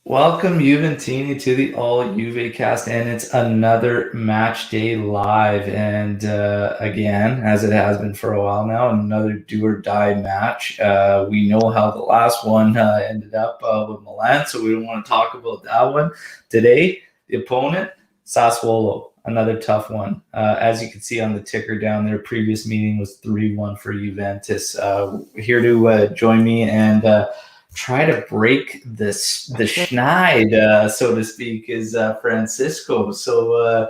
Welcome, Juventini, to the All Juve cast, and it's another match day live. And again, as it has been for a while now, another do or die match. We know how the last one ended up with Milan, so we don't want to talk about that one today. The opponent, Sassuolo, another tough one. As you can see on the ticker down there, previous meeting was 3-1 for Juventus. Here to join me and try to break the schneid, so to speak, is Francisco. So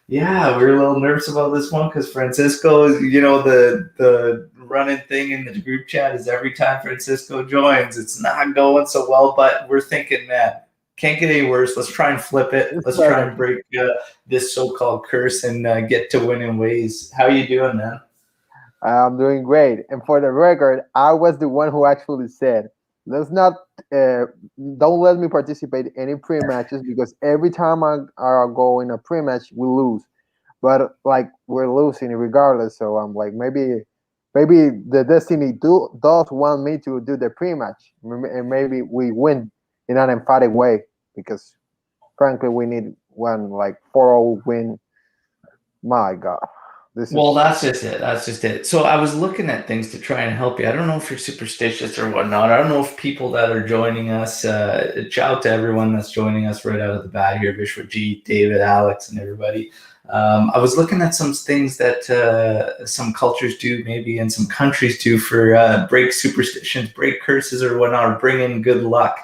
yeah, we were a little nervous about this one because Francisco, the running thing in the group chat is every time Francisco joins, it's not going so well. But we're thinking, man, can't get any worse. Let's try and flip it. It's Let's try better. and break this so-called curse and get to winning ways. How you doing, man? I'm doing great. And for the record, I was the one who actually said, let's not, uh, don't let me participate in any pre-matches because every time I go in a pre-match, we lose. But like we're losing regardless. So I'm like, maybe the destiny does want me to do the pre-match, and maybe we win in an emphatic way because frankly we need one like 4-0 win. My God, this Well, is that's just it. That's just it. So I was looking at things to try and help you. I don't know if you're superstitious or whatnot. I don't know if people that are joining us, shout out to everyone that's joining us right out of the bat here, Vishwajit, David, Alex, and everybody. I was looking at some things that some cultures do, maybe, and some countries do for break superstitions, break curses or whatnot, or bring in good luck.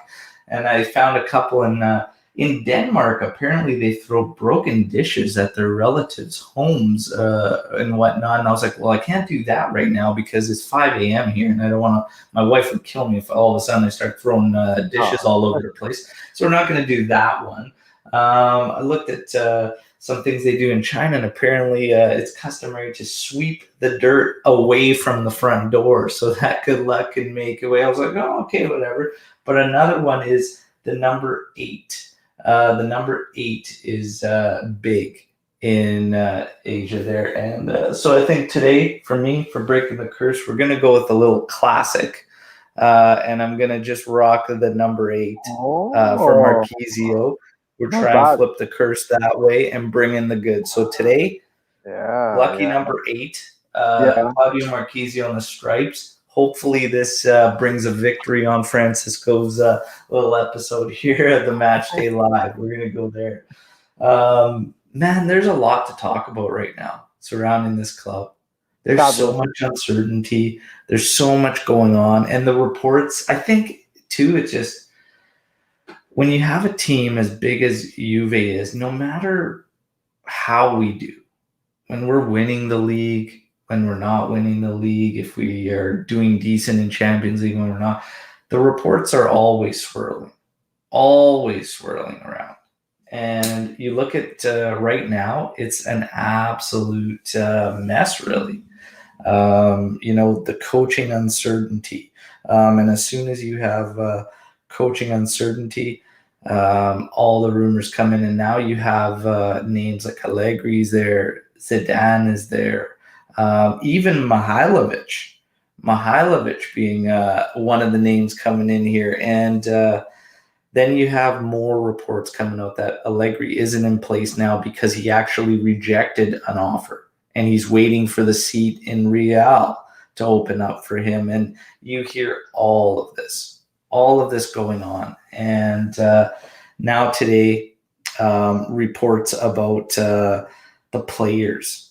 And I found a couple in Denmark. Apparently, they throw broken dishes at their relatives' homes and whatnot. And I was like, well, I can't do that right now because it's 5 a.m. here, and I don't want to. My wife would kill me if all of a sudden I start throwing dishes oh, all over the place. So we're not going to do that one. I looked at some things they do in China, and apparently it's customary to sweep the dirt away from the front door so that good luck can make a way. I was like, oh, okay, whatever. But another one is the number 8. The number 8 is big in Asia there. And so I think today, for me, for breaking the curse, we're going to go with a little classic. And I'm going to just rock the number 8 for oh, Marquisio. We'll not try and bad. flip the curse that way and bring in the good. So today, Yeah, lucky yeah, number 8, yeah. Claudio Marquisio on the stripes. Hopefully, this brings a victory on Francisco's little episode here at the Matchday Live. We're going to go there. Man, there's a lot to talk about right now surrounding this club. There's so Sadly, much uncertainty. There's so much going on. And the reports, I think, too, it's just when you have a team as big as Juve is, no matter how we do, when we're winning the league, when we're not winning the league, if we are doing decent in Champions League when we're not, the reports are always swirling around. And you look at right now, it's an absolute mess, really. The coaching uncertainty. And as soon as you have coaching uncertainty, all the rumors come in, and now you have names like Allegri's there, Zidane is there, even Mihailovic being one of the names coming in here, and then you have more reports coming out that Allegri isn't in place now because he actually rejected an offer, and he's waiting for the seat in Real to open up for him, and you hear all of this going on, and now today, reports about the players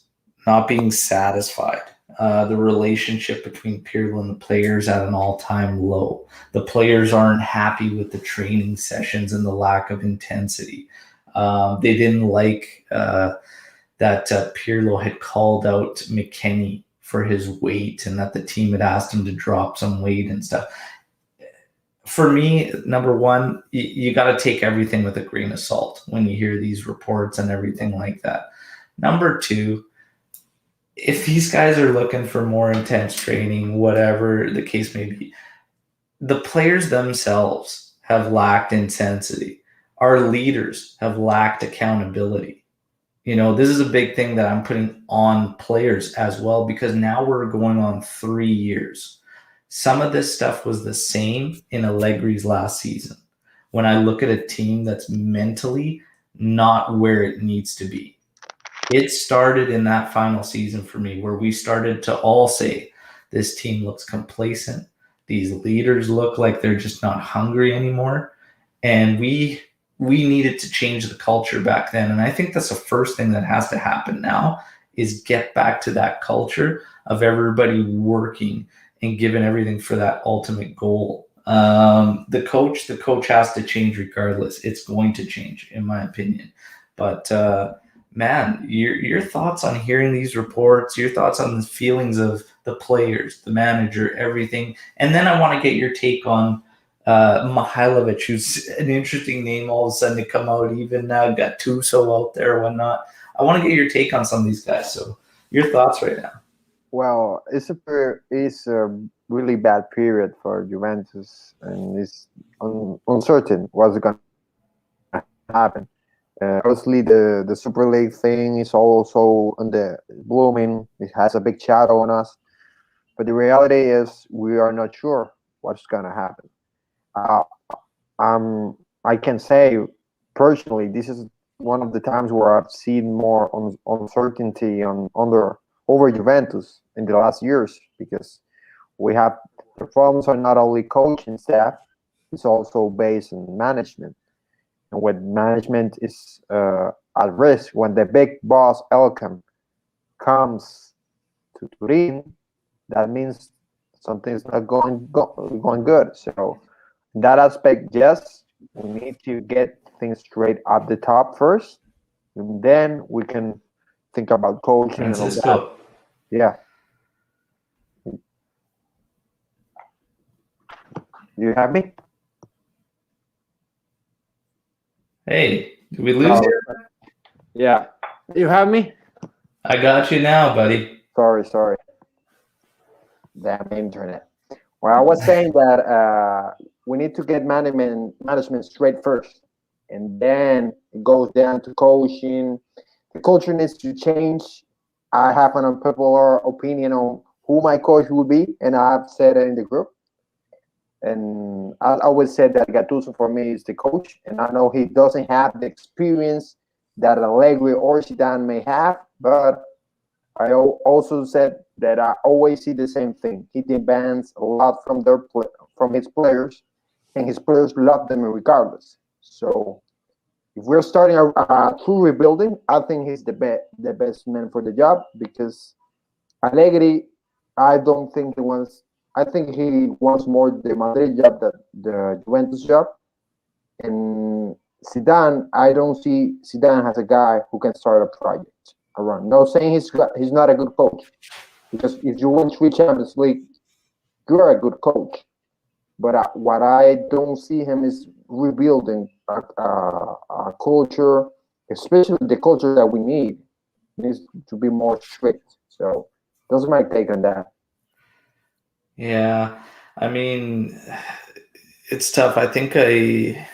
not being satisfied. The relationship between Pirlo and the players at an all-time low. The players aren't happy with the training sessions and the lack of intensity. They didn't like that Pirlo had called out McKennie for his weight and that the team had asked him to drop some weight and stuff. For me, number one, you got to take everything with a grain of salt when you hear these reports and everything like that. Number two, if these guys are looking for more intense training, whatever the case may be, the players themselves have lacked intensity. Our leaders have lacked accountability. This is a big thing that I'm putting on players as well because now we're going on 3 years. Some of this stuff was the same in Allegri's last season. when I look at a team that's mentally not where it needs to be. It started in that final season for me where we started to all say, this team looks complacent. These leaders look like they're just not hungry anymore. And we needed to change the culture back then. And I think that's the first thing that has to happen now is get back to that culture of everybody working and giving everything for that ultimate goal. The coach has to change regardless. It's going to change, in my opinion. But man, your thoughts on hearing these reports, your thoughts on the feelings of the players, the manager, everything, and then I want to get your take on Mihailovic, who's an interesting name all of a sudden to come out. Even Gattuso out there or whatnot. I want to get your take on some of these guys. So your thoughts right now. Well, it's a really bad period for Juventus, and it's uncertain what's going to happen. Obviously, the Super League thing is also on the blooming. It has a big shadow on us, but the reality is we are not sure what's going to happen. Uh, I can say personally, this is one of the times where I've seen more uncertainty over Juventus in the last years, because we have the problems are not only coaching staff, it's also based on management. And when management is at risk, when the big boss Elkan comes to Turin, that means something's not going good. So in that aspect, yes, we need to get things straight at the top first, and then we can think about coaching and all that. Yeah. You have me? Hey, did we lose you? Yeah. You have me? I got you now, buddy. Sorry. Damn internet. Well, I was saying that we need to get management straight first, and then it goes down to coaching. The culture needs to change. I have an unpopular opinion on who my coach will be, and I've said it in the group. And I always said that Gattuso for me is the coach, and I know he doesn't have the experience that Allegri or Zidane may have, but I also said that I always see the same thing. He demands a lot from his players, and his players love them regardless. So if we're starting a true rebuilding, I think he's the best man for the job, because Allegri, I don't think he wants. I think he wants more the Madrid job than the Juventus job. And Zidane, I don't see Zidane as a guy who can start a project around. No saying he's not a good coach, because if you win 3 Champions League, you're a good coach. But what I don't see him is rebuilding a culture, especially the culture that we need. It needs to be more strict. So that's my take on that. Yeah, I mean, it's tough. I think I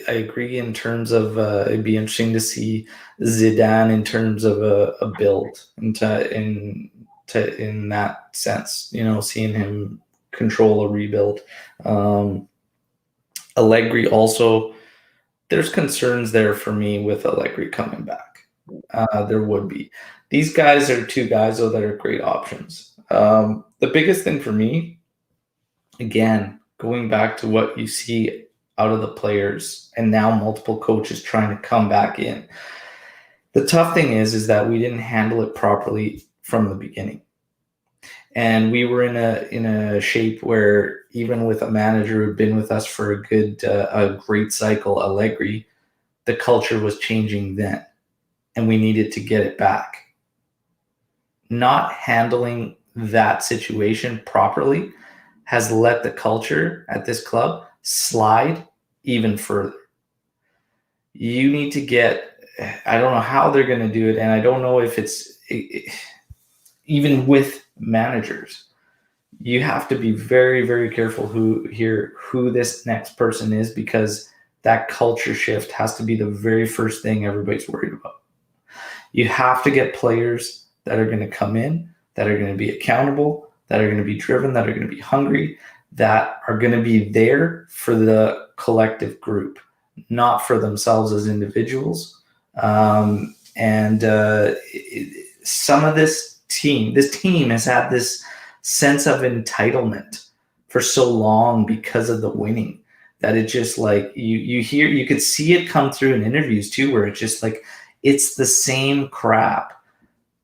agree in terms of it'd be interesting to see Zidane in terms of a build in that sense. Seeing him control a rebuild. Allegri also, there's concerns there for me with Allegri coming back. There would be. These guys are two guys though that are great options. The biggest thing for me, again, going back to what you see out of the players and now multiple coaches trying to come back in. The tough thing is that we didn't handle it properly from the beginning. And we were in a shape where even with a manager who'd been with us for a great cycle, Allegri, the culture was changing then, and we needed to get it back. Not handling that situation properly has let the culture at this club slide even further. You need to I don't know how they're going to do it, and I don't know if it's even with managers. You have to be very, very careful who this next person is, because that culture shift has to be the very first thing everybody's worried about. You have to get players that are going to come in, that are going to be accountable, that are going to be driven, that are going to be hungry, that are going to be there for the collective group, not for themselves as individuals. Some of this team has had this sense of entitlement for so long because of the winning, that it just like you could see it come through in interviews too, where it's just like it's the same crap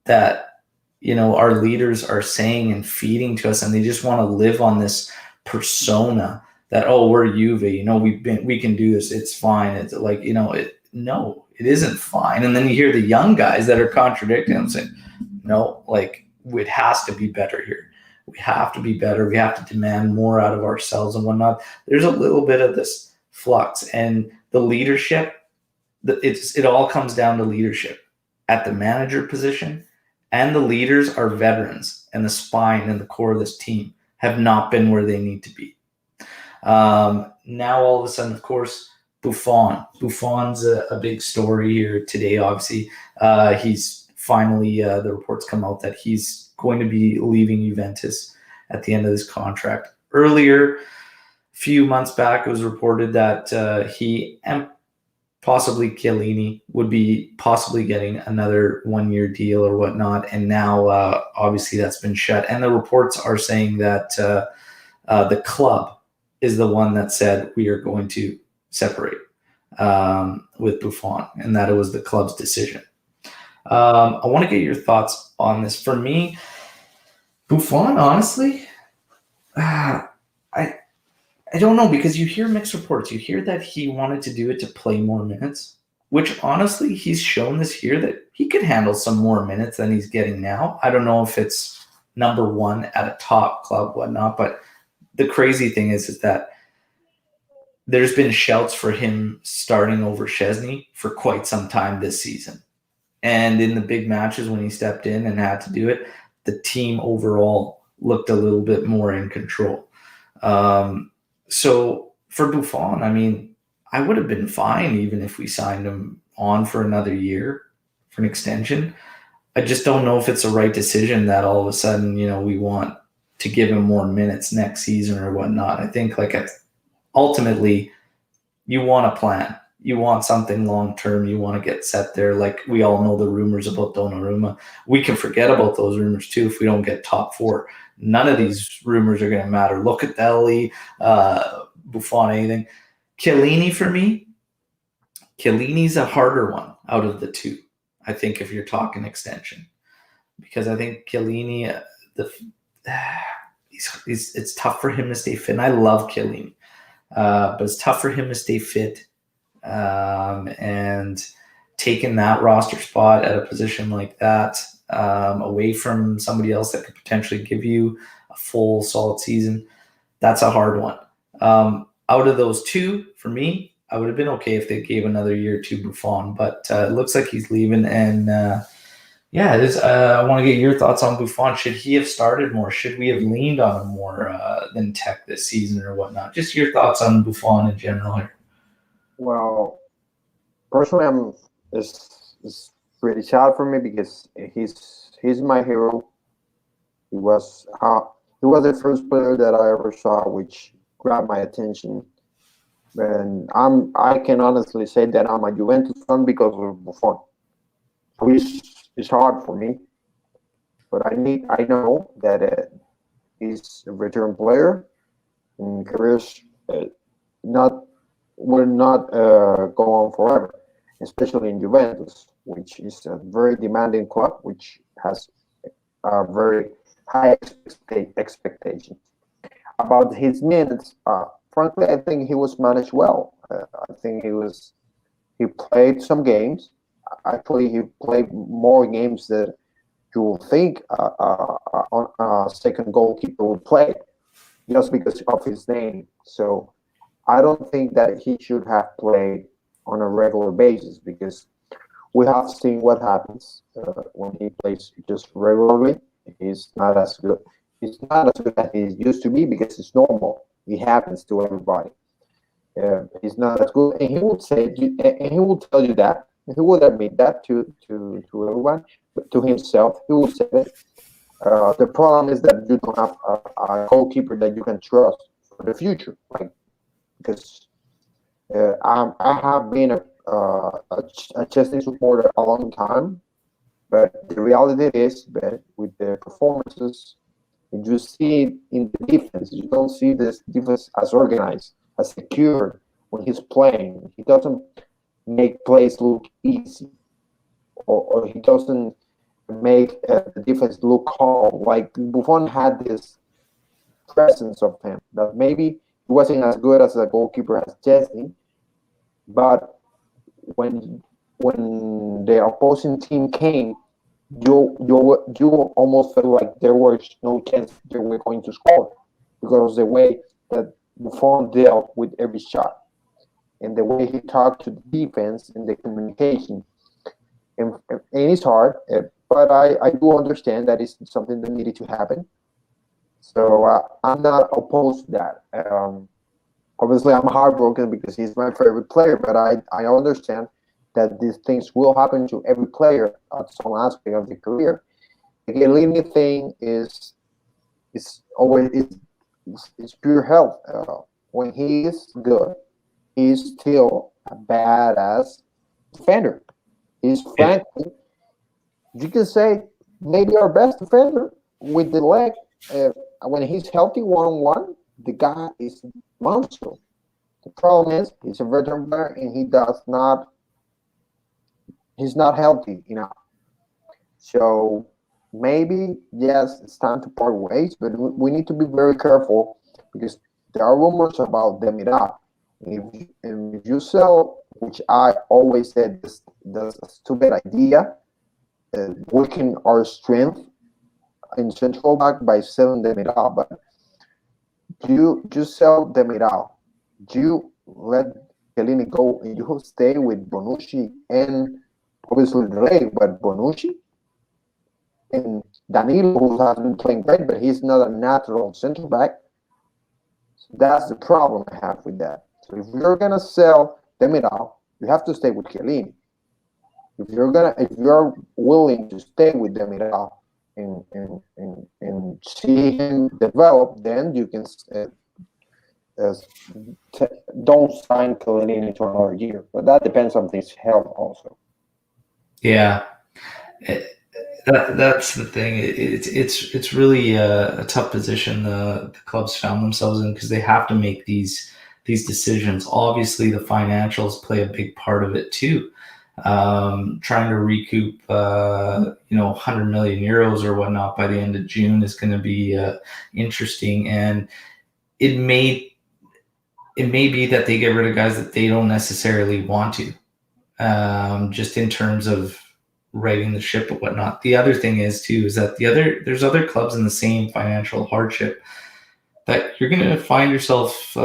that our leaders are saying and feeding to us, and they just want to live on this persona that, oh, we're Juve, we can do this, it's fine. It's like, no, it isn't fine. And then you hear the young guys that are contradicting them saying, no, like it has to be better here. We have to be better. We have to demand more out of ourselves and whatnot. There's a little bit of this flux, and the leadership, it all comes down to leadership at the manager position, and the leaders are veterans, and the spine and the core of this team have not been where they need to be. Now all of a sudden, of course, Buffon's a big story here today. Obviously, he's finally, the reports come out that he's going to be leaving Juventus at the end of this contract. Earlier, a few months back, it was reported that he and possibly Chiellini would be possibly getting another one-year deal or whatnot. And now, obviously, that's been shut. And the reports are saying that the club is the one that said we are going to separate with Buffon, and that it was the club's decision. I want to get your thoughts on this. For me, Buffon, honestly, I don't know, because you hear mixed reports. You hear that he wanted to do it to play more minutes, which honestly, he's shown this year that he could handle some more minutes than he's getting now. I don't know if it's number one at a top club, whatnot, but the crazy thing is that there's been shouts for him starting over Szczesny for quite some time this season. And in the big matches when he stepped in and had to do it, the team overall looked a little bit more in control. So for Buffon, I mean, I would have been fine even if we signed him on for another year for an extension. I just don't know if it's the right decision that all of a sudden, we want to give him more minutes next season or whatnot. I think ultimately you want a plan. You want something long-term. You want to get set there. Like we all know the rumors about Donnarumma. We can forget about those rumors too if we don't get top four. None of these rumors are going to matter. Look at Deli, Buffon, anything. Chiellini for me, Chiellini's a harder one out of the two, I think, if you're talking extension. Because I think Chiellini, it's tough for him to stay fit. And I love Chiellini, but it's tough for him to stay fit. And taking that roster spot at a position like that away from somebody else that could potentially give you a full solid season, that's a hard one. Out of those two, for me, I would have been okay if they gave another year to Buffon, but it looks like he's leaving. And it is. I want to get your thoughts on Buffon. Should he have started more? Should we have leaned on him more than Tech this season or whatnot? Just your thoughts on Buffon in general here. Well, personally, it's pretty sad for me because he's my hero. He was the first player that I ever saw which grabbed my attention, and I can honestly say that I'm a Juventus fan because of Buffon. Which is hard for me, but I know that he's a return player, and careers will not go on forever, especially in Juventus, which is a very demanding club, which has a very high expectations. About his minutes, frankly, I think he was managed well. I think he played some games. Actually, he played more games than you will think a second goalkeeper would play, just because of his name. So I don't think that he should have played on a regular basis, because we have seen what happens when he plays just regularly. He's not as good. He's not as good as he used to be, because it's normal. It happens to everybody. He's not as good, and he would say, and he will tell you that. He would admit that to everyone, but to himself, he would say that. The problem is that you don't have a goalkeeper that you can trust for the future, because I have been a Chelsea supporter a long time, but the reality is that with the performances, you see it in the defense. You don't see this defense as organized, as secure when he's playing. He doesn't make plays look easy, or he doesn't make the defense look calm. Like Buffon had this presence of him that maybe he wasn't as good as a goalkeeper as Chesney, but when the opposing team came, you almost felt like there was no chance they were going to score because of the way that Buffon dealt with every shot and the way he talked to the defense and the communication. And it's hard, but I do understand that it's something that needed to happen. So I'm not opposed to that. Obviously, I'm heartbroken because he's my favorite player, but I understand that these things will happen to every player at some aspect of their career. The Chiellini thing is always it's pure health. When he is good, he's still a badass defender. He's frankly, you can say maybe our best defender with the leg. Uh, when he's healthy one on one, the guy is monster. The problem is he's a veteran player and he's not healthy enough. So maybe yes, it's time to part ways, but we need to be very careful because there are rumors about Demiral. If you sell, which I always said this a stupid idea, weaken our strength in central back by selling Demiral, but you sell Demiral, you let Chiellini go, and you stay with Bonucci and obviously Drake, but Bonucci and Danilo, who has been playing great, but he's not a natural central back. So that's the problem I have with that. So if you're gonna sell Demiral, you have to stay with Chiellini. If you're willing to stay with Demiral and see him develop, then you can uh, don't sign Chiellini into another year. But that depends on his health also. Yeah, that's the thing. It's really a tough position the clubs found themselves in because they have to make these decisions. Obviously, the financials play a big part of it too. Trying to recoup 100 million euros or whatnot by the end of June is going to be interesting, and it may be that they get rid of guys that they don't necessarily want to, just in terms of righting the ship or whatnot. The other thing is that there's other clubs in the same financial hardship that you're going to find yourself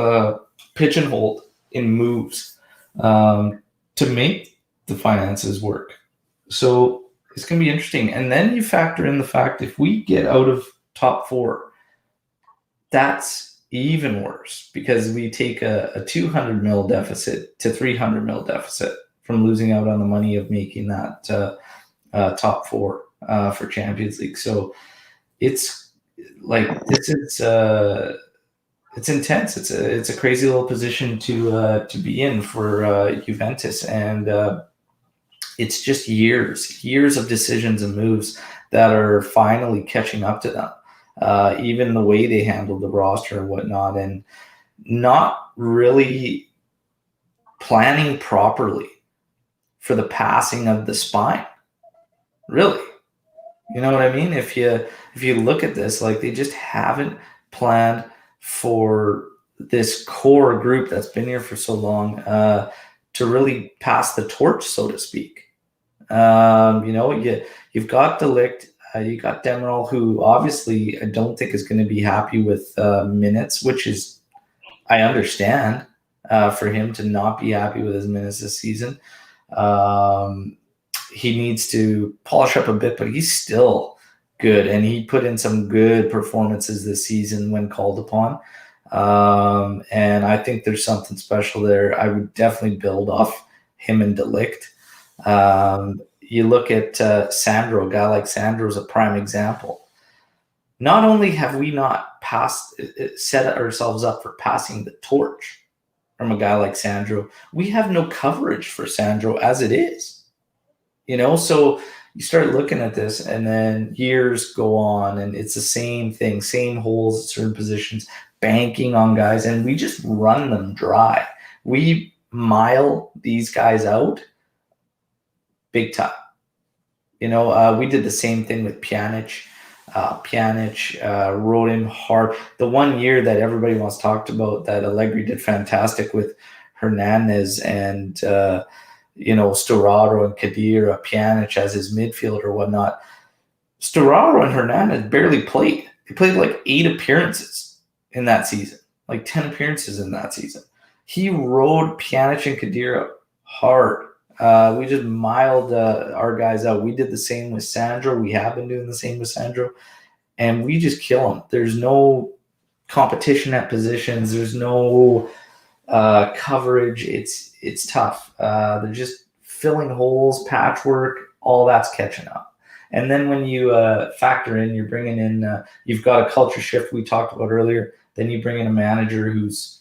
pigeonholed in moves to make the finances work. So it's going to be interesting. And then you factor in the fact if we get out of top four, that's even worse because we take a 200 mil deficit to 300 mil deficit from losing out on the money of making that top four for Champions League. So it's like this is it's intense. It's a crazy little position to be in for Juventus, and it's just years of decisions and moves that are finally catching up to them. Even the way they handled the roster and whatnot, and not really planning properly for the passing of the spine. Really, you know what I mean? If you look at this, like they just haven't planned for this core group that's been here for so long to really pass the torch, so to speak. You've got Delict, you got Demiral, who obviously I don't think is going to be happy with minutes, which is I understand for him to not be happy with his minutes this season. He needs to polish up a bit, but he's still good, and he put in some good performances this season when called upon. And I think there's something special there. I would definitely build off him and Delict. You look at Sandro, a guy like Sandro is a prime example. Not only have we not set ourselves up for passing the torch, from a guy like Sandro. We have no coverage for Sandro as it is, so you start looking at this, and then years go on, and it's the same thing, same holes at certain positions, banking on guys, and we just run them dry. We mile these guys out big time. We did the same thing with Pjanic. Pjanic rode him hard. The one year that everybody wants talked about that Allegri did fantastic with Hernandez and Storaro and Khedira, Pjanic as his midfielder or whatnot. Storaro and Hernandez barely played. They played like 8 appearances in that season, like 10 appearances in that season. He rode Pjanic and Khedira hard. We just miled our guys out. We did the same with Sandro. We have been doing the same with Sandro. And we just kill them. There's no competition at positions. There's no coverage. It's tough. They're just filling holes, patchwork, all that's catching up. And then when you factor in, you're bringing in, you've got a culture shift we talked about earlier. Then you bring in a manager who's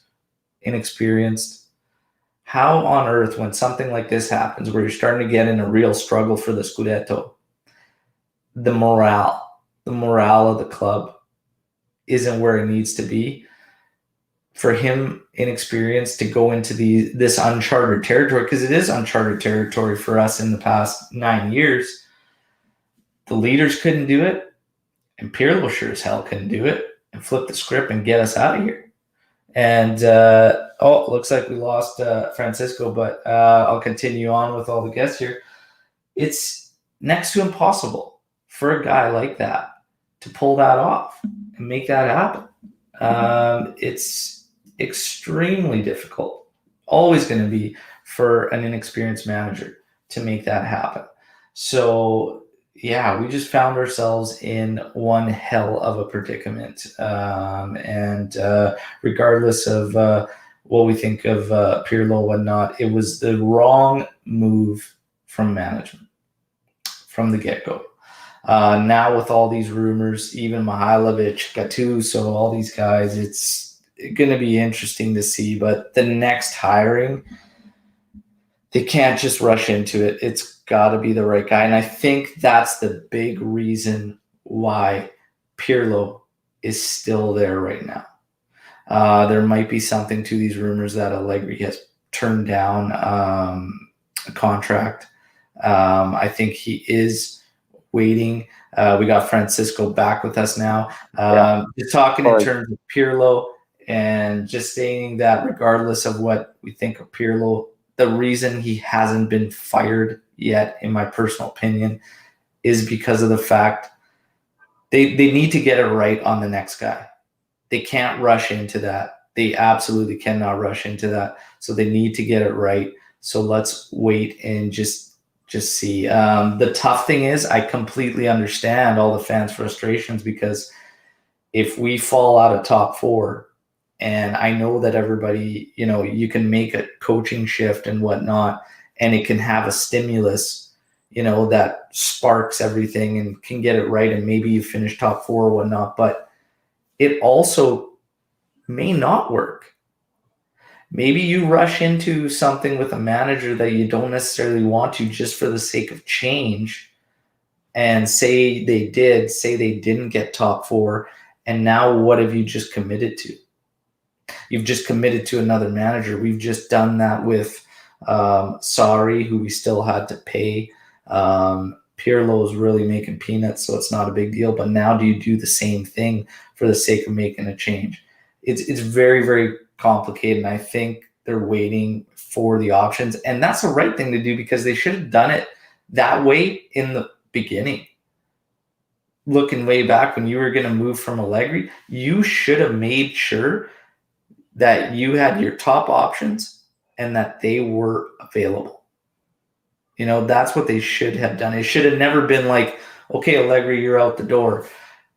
inexperienced. How on earth, when something like this happens, where you're starting to get in a real struggle for the Scudetto, the morale of the club isn't where it needs to be? For him, inexperienced, to go into this uncharted territory, because it is uncharted territory for us in the past 9 years. The leaders couldn't do it, and Pirlo sure as hell couldn't do it and flip the script and get us out of here. And it looks like we lost Francisco, but I'll continue on with all the guests here. It's next to impossible for a guy like that to pull that off and make that happen. It's extremely difficult, always going to be, for an inexperienced manager to make that happen. So yeah, we just found ourselves in one hell of a predicament. And regardless of what we think of Pirlo and whatnot, it was the wrong move from management from the get-go. Now with all these rumors, even Mihailovic, Gattuso, all these guys, it's going to be interesting to see. But the next hiring, they can't just rush into it. It's got to be the right guy. And I think that's the big reason why Pirlo is still there right now. There might be something to these rumors that Allegri has turned down a contract. I think he is waiting. We got Francisco back with us now. Just talking in terms of Pirlo, and just saying that regardless of what we think of Pirlo, the reason he hasn't been fired yet, in my personal opinion, is because of the fact they need to get it right on the next guy. They can't rush into that. They absolutely cannot rush into that. So they need to get it right. So let's wait and just see. The tough thing is, I completely understand all the fans' frustrations, because if we fall out of top 4, and I know that everybody, you can make a coaching shift and whatnot, and it can have a stimulus, that sparks everything and can get it right, and maybe you finish top 4 or whatnot, but it also may not work. Maybe you rush into something with a manager that you don't necessarily want to, just for the sake of change, and say they didn't get top 4, and now what have you just committed to? You've just committed to another manager. We've just done that with Sarri, who we still had to pay. Pirlo is really making peanuts, so it's not a big deal. But now do you do the same thing for the sake of making a change? It's very, very complicated, and I think they're waiting for the options. And that's the right thing to do, because they should have done it that way in the beginning. Looking way back when you were going to move from Allegri, you should have made sure that you had your top options and that they were available. That's what they should have done. It should have never been like, okay, Allegri, you're out the door.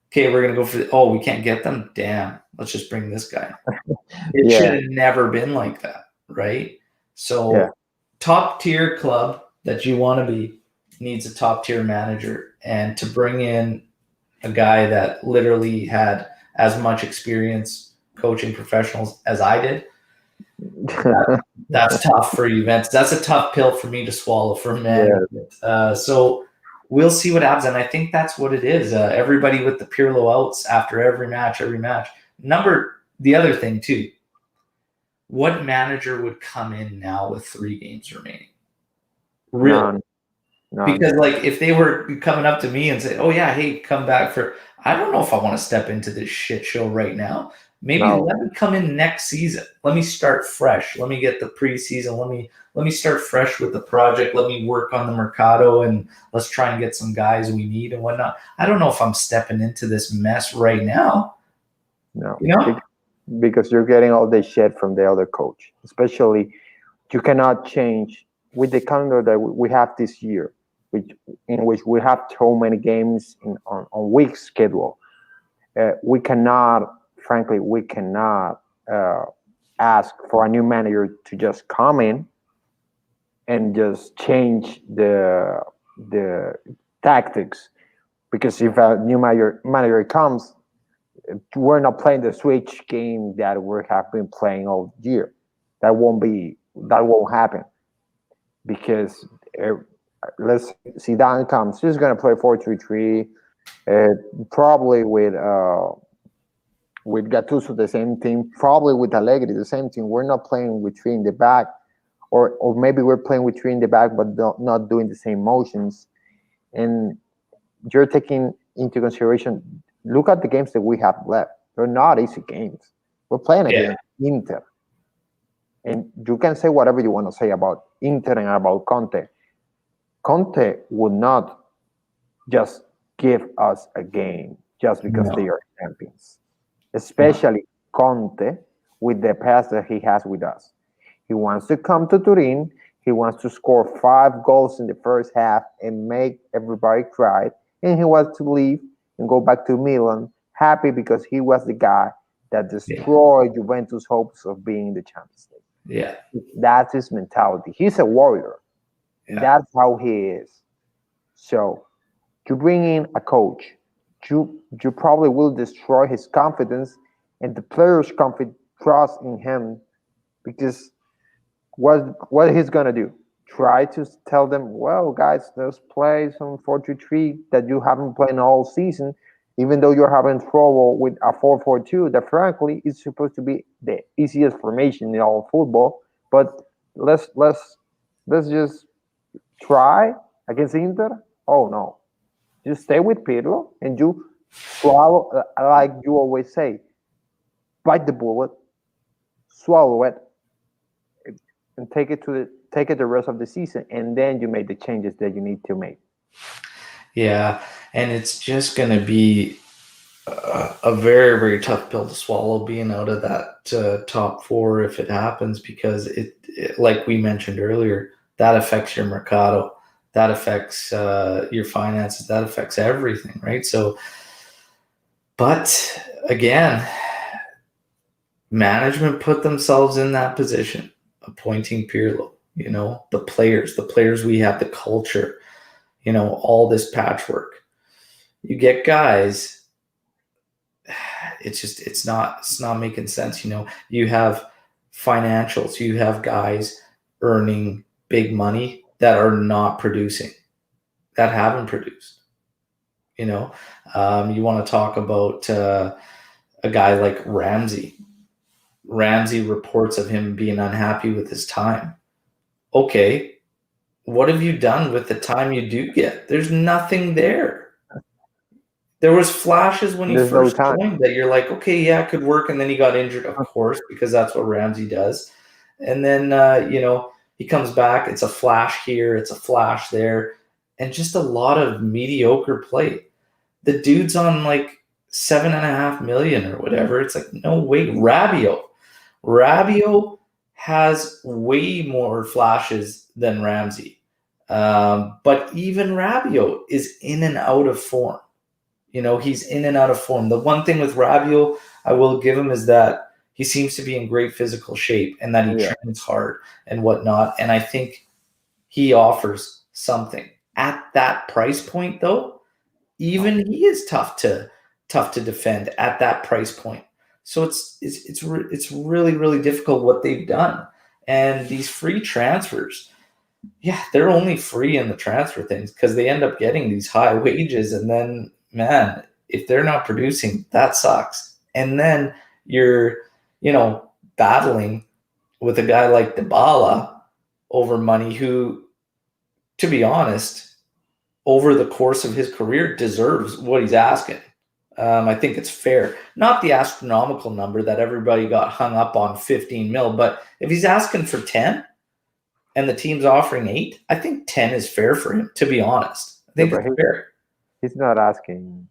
Okay, we're going to go for we can't get them. Damn, let's just bring this guy. It should have never been like that, right? So top tier club that you want to be needs a top tier manager, and to bring in a guy that literally had as much experience coaching professionals as I did, That's tough for Juventus. That's a tough pill for me to swallow for Yeah. management. So we'll see what happens, and I think that's what it is. Everybody with the Pirlo outs after every match. The other thing too, what manager would come in now with 3 games remaining? Really? None. Because like if they were coming up to me and say, "Oh yeah, hey, come back for," I don't know if I want to step into this shit show right now. Maybe No. let me come in next season. Let me start fresh. Let me get the preseason. Let me start fresh with the project. Let me work on the mercado and let's try and get some guys we need and whatnot. I don't know if I'm stepping into this mess right now. No. You know? Because you're getting all the shit from the other coach. Especially, you cannot change with the calendar that we have this year, in which we have so many games on week schedule. Frankly, we cannot ask for a new manager to just come in and just change the tactics. Because if a new manager comes, we're not playing the switch game that we have been playing all year. That won't happen because let's see, Zidane comes. He's going to play 4-3-3, probably with Gattuso the same team, probably with Allegri the same team. We're not playing with 3 in the back, or maybe we're playing with 3 in the back, but not doing the same motions. And you're taking into consideration. Look at the games that we have left. They're not easy games. We're playing against Inter. And you can say whatever you want to say about Inter and about Conte. Conte would not just give us a game just because they are champions. Especially Conte with the past that he has with us. He wants to come to Turin. He wants to score 5 goals in the first half and make everybody cry. And he wants to leave and go back to Milan happy because he was the guy that destroyed Juventus' hopes of being in the Champions League. Yeah. That's his mentality. He's a warrior. Yeah. That's how he is. So you bring in a coach, you probably will destroy his confidence and the players' trust in him, because what he's gonna do? Try to tell them, well, guys, let's play some 4-3-3 that you haven't played all season, even though you're having trouble with a 4-4-2 that frankly is supposed to be the easiest formation in all football. But let's just try against Inter. Oh no. You stay with Pirlo and you swallow, like you always say, bite the bullet, swallow it, and take it the rest of the season, and then you make the changes that you need to make. Yeah, and it's just going to be a very, very tough pill to swallow being out of that top 4 if it happens, because it, like we mentioned earlier, that affects your mercado, that affects your finances, that affects everything, right? So, but again, management put themselves in that position, appointing Pirlo, the players we have, the culture, all this patchwork. You get guys, it's not making sense. You have financials, you have guys earning big money that are not producing, that haven't produced. You want to talk about a guy like Ramsey. Ramsey reports of him being unhappy with his time. Okay, what have you done with the time you do get? There's nothing there. There was flashes when he first joined that you're like, okay, yeah, it could work. And then he got injured, of course, because that's what Ramsey does. And then, he comes back. It's a flash here. It's a flash there. And just a lot of mediocre play. The dude's on like $7.5 million or whatever. It's like, no way. Rabiot has way more flashes than Ramsey. But even Rabiot is in and out of form. He's in and out of form. The one thing with Rabiot I will give him is that he seems to be in great physical shape and that he trains hard and whatnot. And I think he offers something. At that price point, though, even he is tough to defend at that price point. So it's really, really difficult what they've done. And these free transfers, yeah, they're only free in the transfer things because they end up getting these high wages. And then, man, if they're not producing, that sucks. And then you're, battling with a guy like Dybala over money who, to be honest, over the course of his career deserves what he's asking. I think it's fair. Not the astronomical number that everybody got hung up on, 15 mil, but if he's asking for 10 and the team's offering 8, I think 10 is fair for him, to be honest. I think but it's fair. he's not asking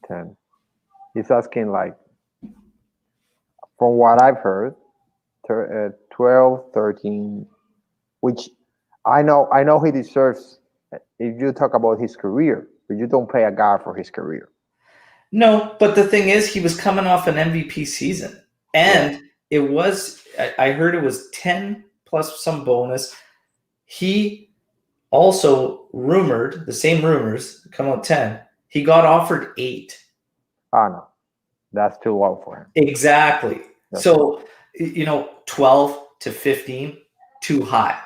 10. He's asking, like, from what I've heard, 12, 13, which I know he deserves if you talk about his career, but you don't pay a guy for his career. No, but the thing is, he was coming off an MVP season. And it was, I heard it was 10 plus some bonus. He also rumored, the same rumors, come out 10, he got offered 8. No. That's too low for him. Exactly. So, 12 to 15, too high.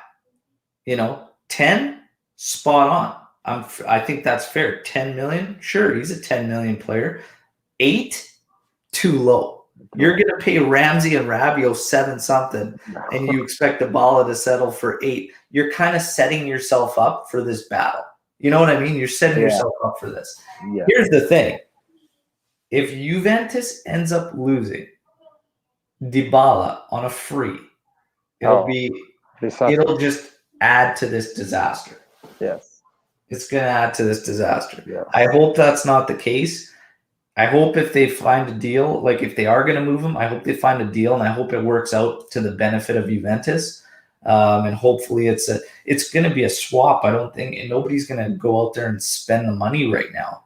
10, spot on. I think that's fair. 10 million, sure, he's a 10 million player. 8, too low. You're going to pay Ramsey and Rabiot 7 something, and you expect Dybala to settle for 8. You're kind of setting yourself up for this battle. You know what I mean? You're setting yourself up for this. Yeah. Here's the thing. If Juventus ends up losing Dybala on a free, it'll just add to this disaster. Yes. It's going to add to this disaster. Yeah. I hope that's not the case. I hope if they find a deal, like if they are going to move him, I hope they find a deal, and I hope it works out to the benefit of Juventus. And hopefully it's going to be a swap. I don't think, and nobody's going to go out there and spend the money right now,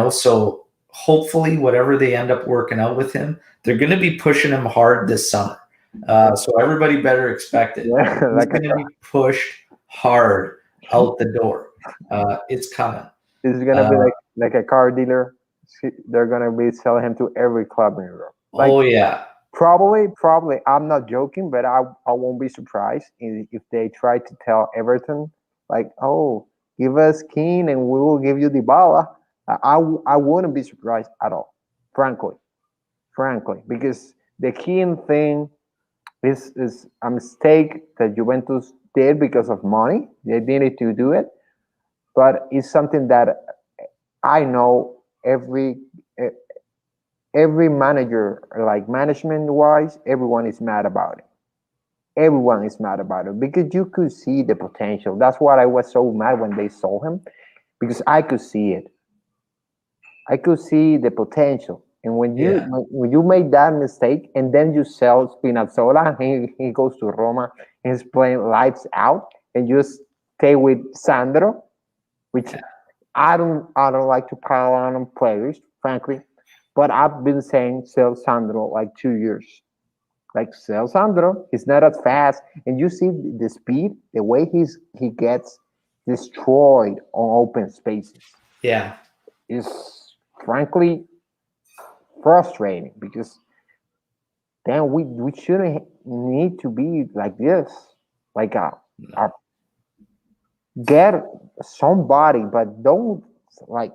so hopefully whatever they end up working out with him, they're going to be pushing him hard this summer. So everybody better expect it. Yeah, He's going to be pushed hard out the door. It's coming. This is going to be like a car dealer. They're going to be selling him to every club in Europe. Oh, yeah. Probably. I'm not joking, but I won't be surprised if they try to tell Everton, like, oh, give us Keane and we will give you Dybala. I wouldn't be surprised at all, frankly, because the Keane thing is a mistake that Juventus did because of money. They needed to do it, but it's something that I know every manager, like management-wise, everyone is mad about it. Everyone is mad about it because you could see the potential. That's why I was so mad when they sold him, because I could see it. I could see the potential. And when you made that mistake and then you sell Spinazzola and he goes to Roma and he's playing lights out, and you stay with Sandro, which I don't like to pile on players, frankly, but I've been saying sell Sandro like 2 years. Like, sell Sandro, he's not as fast, and you see the speed, the way he gets destroyed on open spaces. Yeah, is frankly frustrating, because then we shouldn't need to be like this. Like, get somebody, but don't, like,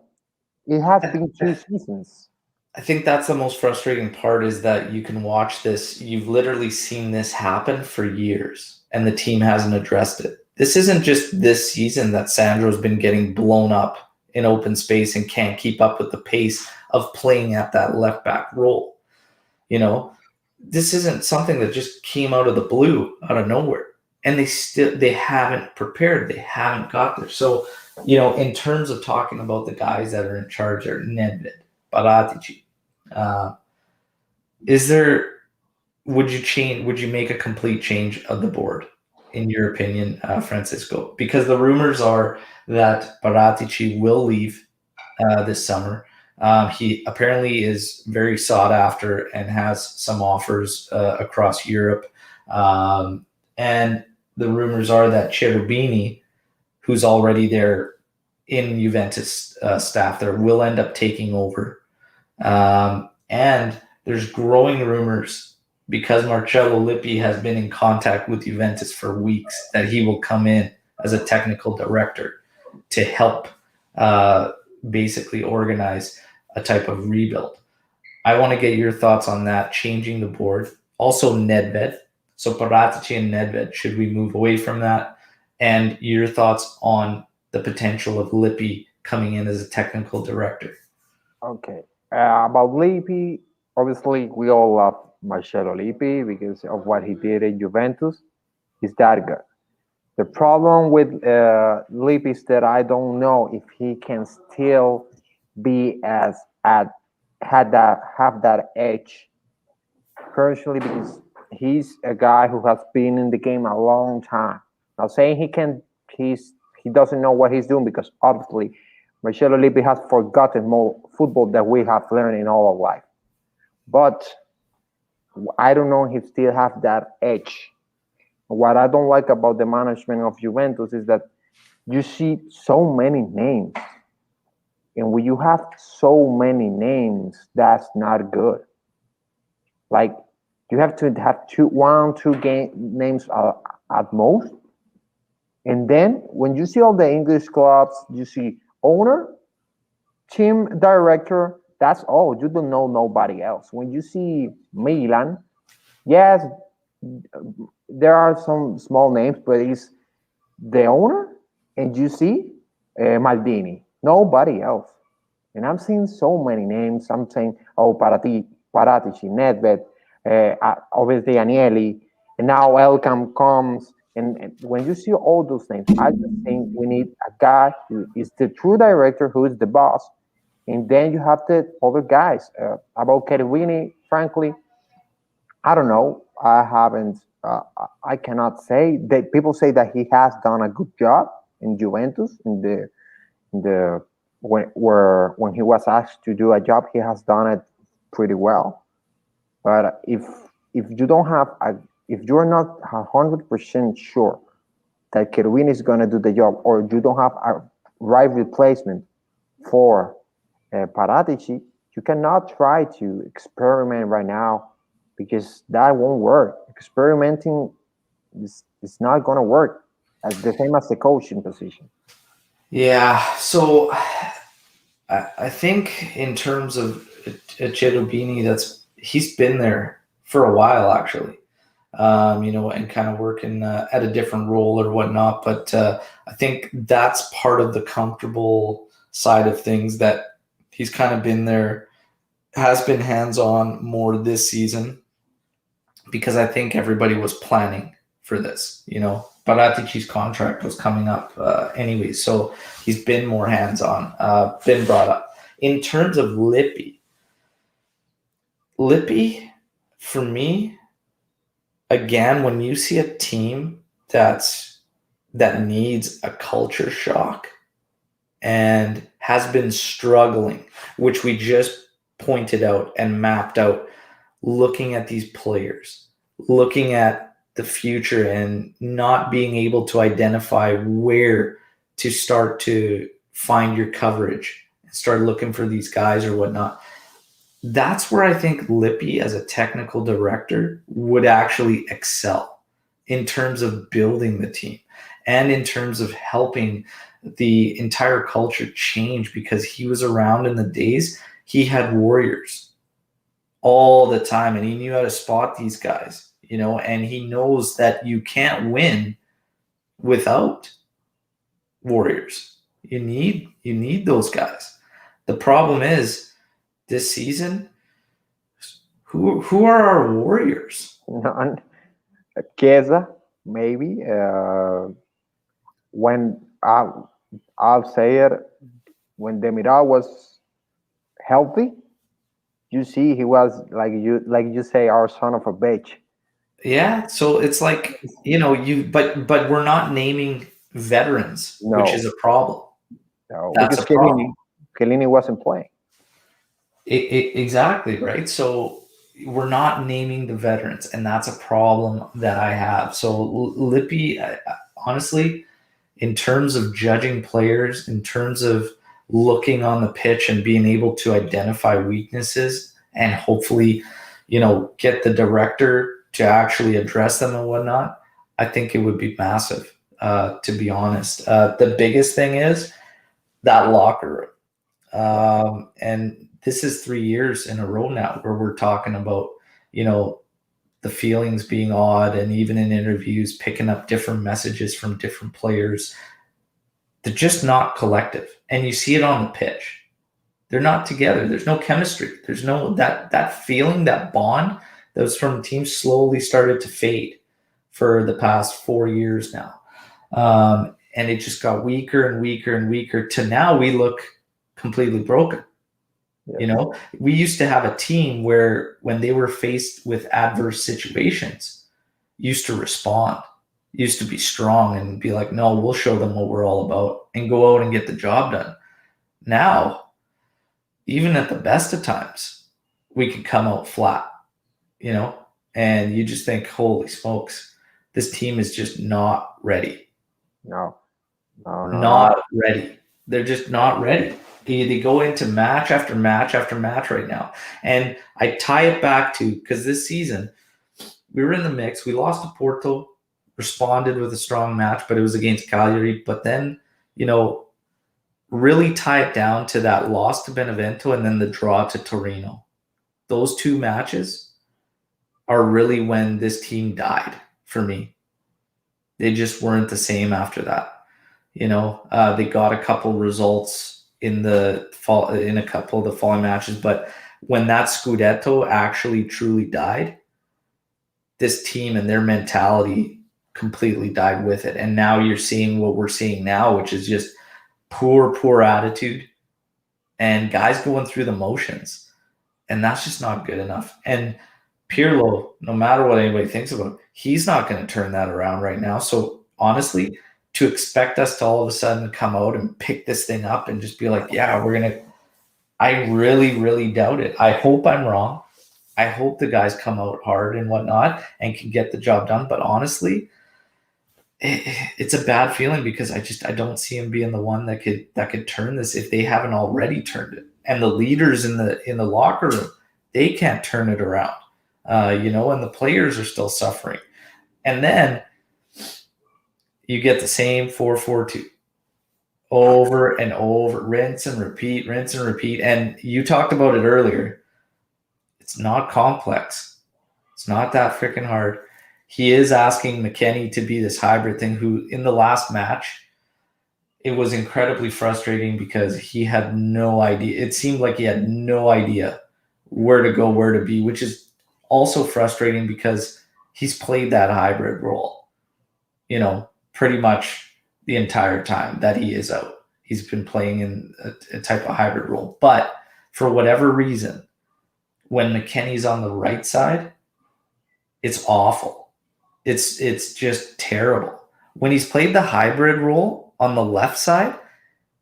it has been 2 seasons. I think that's the most frustrating part, is that you can watch this. You've literally seen this happen for years, and the team hasn't addressed it. This isn't just this season that Sandro's been getting blown up in open space and can't keep up with the pace of playing at that left back role. This isn't something that just came out of the blue, out of nowhere. And they haven't prepared. They haven't got there. So, in terms of talking about the guys that are in charge, are Nedved, Paratici. Would you make a complete change of the board, in your opinion, Francisco? Because the rumors are that Paratici will leave this summer. He apparently is very sought after and has some offers across Europe. And the rumors are that Cherubini, who's already there in Juventus staff there, will end up taking over. And there's growing rumors because Marcello Lippi has been in contact with Juventus for weeks that he will come in as a technical director to help basically organize a type of rebuild. I want to get your thoughts on that, changing the board. Also, Nedved. So Paratici and Nedved, should we move away from that? And your thoughts on the potential of Lippi coming in as a technical director. Okay. About Lippi, obviously we all love Marcello Lippi because of what he did in Juventus. He's that good. The problem with Lippi is that I don't know if he can still be as at have that edge personally, because he's a guy who has been in the game a long time. Now saying he doesn't know what he's doing, because obviously Marcello Lippi has forgotten more football that we have learned in all of life. But I don't know if he still have that edge. What I don't like about the management of Juventus is that you see so many names. And when you have so many names, that's not good. Like, you have to have two names at most. And then when you see all the English clubs, you see owner, team director, that's all. You don't know nobody else. When you see Milan, yes, there are some small names, but it's the owner, and you see Maldini, nobody else. And I'm seeing so many names. I'm saying, oh, Paratici, Nedved, obviously Agnelli, and now Elkam comes. And when you see all those names, I just think we need a guy who is the true director, who is the boss. And then you have the other guys. About Cherubini, frankly, I don't know. I haven't. I cannot say that. People say that he has done a good job in Juventus in the when he was asked to do a job, he has done it pretty well. But if you don't have if you're not 100% sure that Kerwin is going to do the job, or you don't have a right replacement for Paratici, you cannot try to experiment right now, because that won't work. Experimenting is not going to work. As the same as the coaching position. Yeah, so I think in terms of Cherubini, he's been there for a while actually, and kind of working at a different role or whatnot. But I think that's part of the comfortable side of things, that he's kind of been there, has been hands-on more this season, because I think everybody was planning for this, Paratici's contract was coming up anyway, so he's been more hands-on, been brought up. In terms of Lippi, for me, again, when you see a team that needs a culture shock and has been struggling, which we just pointed out and mapped out, looking at these players, looking at the future and not being able to identify where to start to find your coverage and start looking for these guys or whatnot. That's where I think Lippi as a technical director would actually excel, in terms of building the team and in terms of helping the entire culture change, because he was around in the days he had warriors all the time, and he knew how to spot these guys, and he knows that you can't win without warriors. You need those guys. The problem is, this season, who are our warriors? None. Chiesa, maybe. When I'll say it, when Demiral was healthy, you see he was like you say, our son of a bitch. Yeah, so it's like, but we're not naming veterans, No. which is a problem. No, That's because a problem. Chiellini wasn't playing. Exactly, right? So we're not naming the veterans, and that's a problem that I have. So Lippi, honestly, in terms of judging players, in terms of looking on the pitch and being able to identify weaknesses and hopefully, get the director to actually address them and whatnot, I think it would be massive, to be honest. The biggest thing is that locker room. And this is 3 years in a row now where we're talking about, the feelings being odd, and even in interviews, picking up different messages from different players. They're just not collective. And you see it on the pitch. They're not together. There's no chemistry. There's no that feeling, that bond that was from the team slowly started to fade for the past 4 years now. And it just got weaker and weaker and weaker to now we look completely broken. We used to have a team where when they were faced with adverse situations, used to respond, used to be strong and be like, no, we'll show them what we're all about and go out and get the job done. Now, even at the best of times, we can come out flat, and you just think, holy smokes, this team is just not ready. No. Not ready. They're just not ready. They go into match after match after match right now. And I tie it back to, because this season, we were in the mix. We lost to Porto, responded with a strong match, but it was against Cagliari. But then, really tie it down to that loss to Benevento and then the draw to Torino. Those two matches are really when this team died for me. They just weren't the same after that. They got a couple results in a couple of the following matches, but when that Scudetto actually truly died, this team and their mentality completely died with it. And now you're seeing what we're seeing now, which is just poor attitude and guys going through the motions. And that's just not good enough. And Pirlo, no matter what anybody thinks about him, he's not going to turn that around right now. So honestly, to expect us to all of a sudden come out and pick this thing up and just be like, yeah, we're going to, I really, really doubt it. I hope I'm wrong. I hope the guys come out hard and whatnot and can get the job done. But honestly, it's a bad feeling because I don't see him being the one that could turn this if they haven't already turned it. And the leaders in the locker room, they can't turn it around, and the players are still suffering. And then you get the same 4-4-2 over and over, rinse and repeat. And you talked about it earlier. It's not complex. It's not that freaking hard. He is asking McKennie to be this hybrid thing who in the last match, it was incredibly frustrating because he had no idea. It seemed like he had no idea where to go, where to be, which is also frustrating because he's played that hybrid role, pretty much the entire time that he is out. He's been playing in a type of hybrid role. But for whatever reason, when McKennie's on the right side, it's awful. It's just terrible. When he's played the hybrid role on the left side,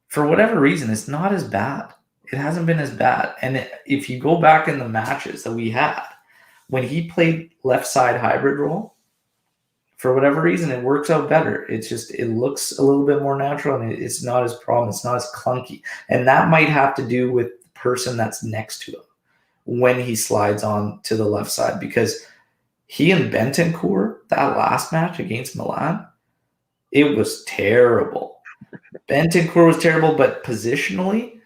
for whatever reason, it's not as bad. It hasn't been as bad. And if you go back in the matches that we had, when he played left side hybrid role, for whatever reason, it works out better. It's just, it looks a little bit more natural and it's not as problem. It's not as clunky. And that might have to do with the person that's next to him when he slides on to the left side, because he and Bentancur, that last match against Milan, it was terrible. Bentancur was terrible, but positionally,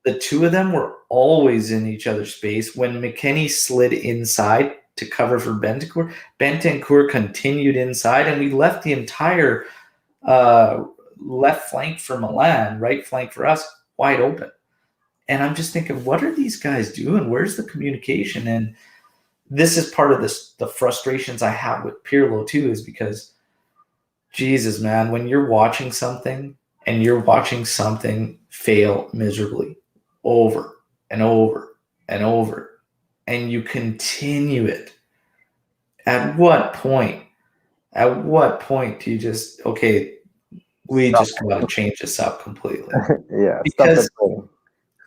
the two of them were always in each other's space. When McKennie slid inside to cover for Bentancur continued inside, and we left the entire left flank for Milan, right flank for us, wide open. And I'm just thinking, what are these guys doing? Where's the communication? And this is part of the frustrations I have with Pirlo too, is because, Jesus, man, when you're watching something and you're watching something fail miserably over and over and over, and you continue it, at what point do you just, okay, we just got to change this up completely? Yeah, because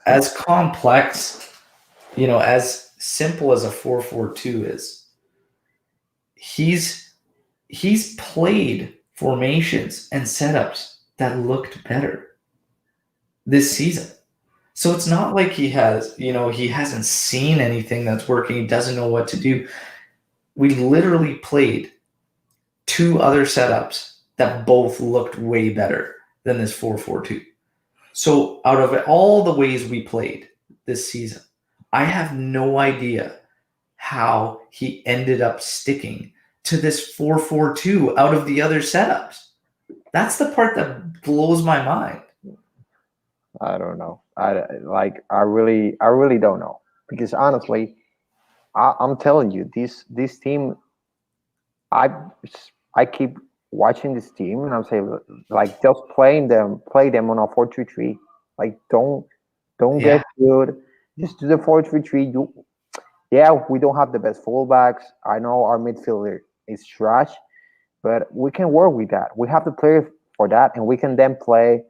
as complex, as simple as a 4-4-2 is, he's played formations and setups that looked better this season. So it's not like he hasn't seen anything that's working. He doesn't know what to do. We literally played 2 other setups that both looked way better than this 4-4-2. So out of all the ways we played this season, I have no idea how he ended up sticking to this 4-4-2 out of the other setups. That's the part that blows my mind. I don't know. I really don't know, because honestly, I'm telling you, this team, I I keep watching this team and I'm saying, like, just play them on a 4-2-3. Like, don't Yeah. get good. Just do the 4-3-3. Yeah, we don't have the best fullbacks. I know our midfielder is trash, but we can work with that. We have the players for that, and we can then play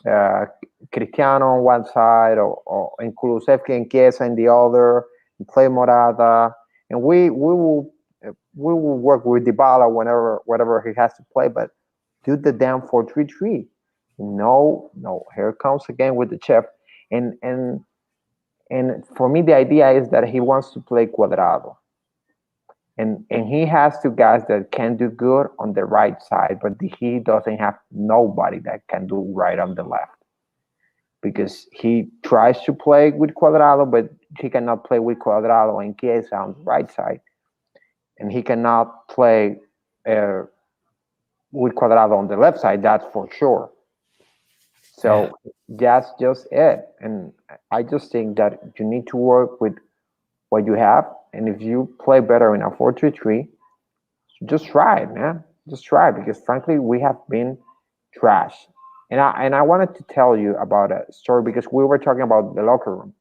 uh, Cristiano on one side, and Kulusevski and Chiesa in the other, and play Morata, and we will work with Dybala whatever he has to play, but do the damn 4-3-3. No, no, here it comes again with the chef, and for me the idea is that he wants to play Cuadrado, and he has 2 guys that can do good on the right side, but he doesn't have nobody that can do right on the left, because he tries to play with Cuadrado, but he cannot play with Cuadrado and Chiesa on the right side, and he cannot play uh, with Cuadrado on the left side. That's for sure. Yeah. So that's just it. And I just think that you need to work with what you have, and if you play better in a 4-3-3, just try it, man. Just try it, because frankly, we have been trash. And I wanted to tell you about a story, because we were talking about the locker room.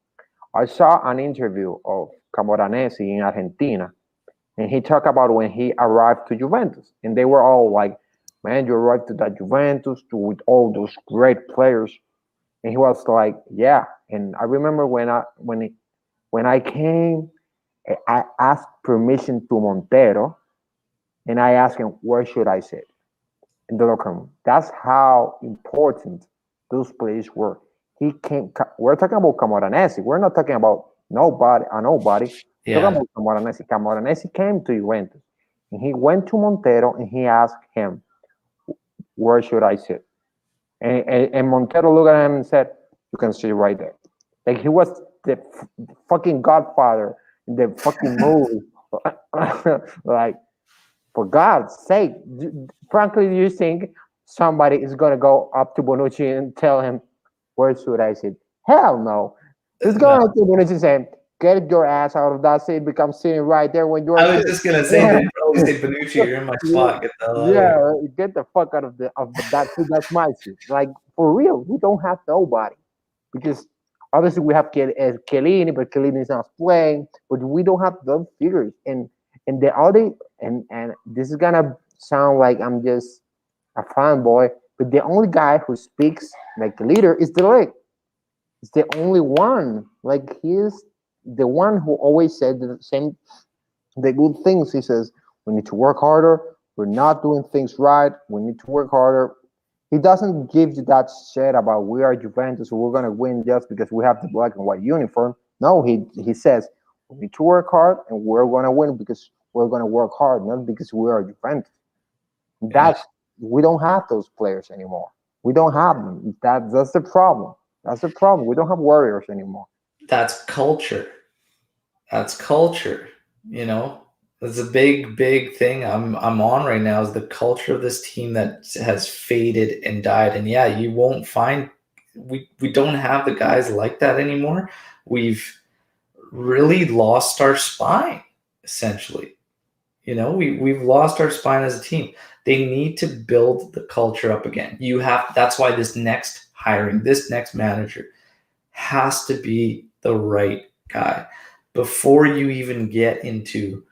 I saw an interview of Camoranesi in Argentina, and he talked about when he arrived to Juventus, and they were all like, "Man, you arrived to that Juventus with all those great players," and he was like, "Yeah." And I remember when I came, I asked permission to Montero, and I asked him, "Where should I sit in the locker room?" That's how important those players were. He came. We're talking about Camoranesi. We're not talking about nobody. We're talking Yeah. about Camoranesi. Camoranesi came to Juventus, and he went to Montero and he asked him, "Where should I sit?" And Montero looked at him and said, "You can sit right there." Like he was the fucking godfather in the fucking movie. Like, for God's sake, frankly, do you think somebody is gonna go up to Bonucci and tell him, "Where should I sit?" Hell no. He's No. going to Bonucci and say, "Get your ass out of that seat, become sitting right there when you're I was sitting." just gonna say they'd probably say, Benucci, you're in my spot. Get the hell out of here. Yeah, get the fuck out of that seat. That's my seat. Like, for real, we don't have nobody, because obviously we have Chiellini, but Chiellini is not playing. But we don't have those figures, and the other, and this is gonna sound like I'm just a fanboy, but the only guy who speaks like a leader is the leg. It's the only one. Like, he's the one who always said the good things. He says we need to work harder. We're not doing things right. We need to work harder. He doesn't give you that shit about we are Juventus, we're gonna win just because we have the black and white uniform. No, he says we need to work hard and we're gonna win because we're gonna work hard, not because we are Juventus. Yeah. That's We don't have those players anymore. We don't have them. That's the problem. That's the problem. We don't have warriors anymore. That's culture. That's culture. You know, it's a big, big thing I'm on right now is the culture of this team that has faded and died. And yeah, you won't find we don't have the guys like that anymore. We've really lost our spine, essentially. You know, we've lost our spine as a team. They need to build the culture up again. That's why this next hiring, this next manager has to be the right guy. Before you even get into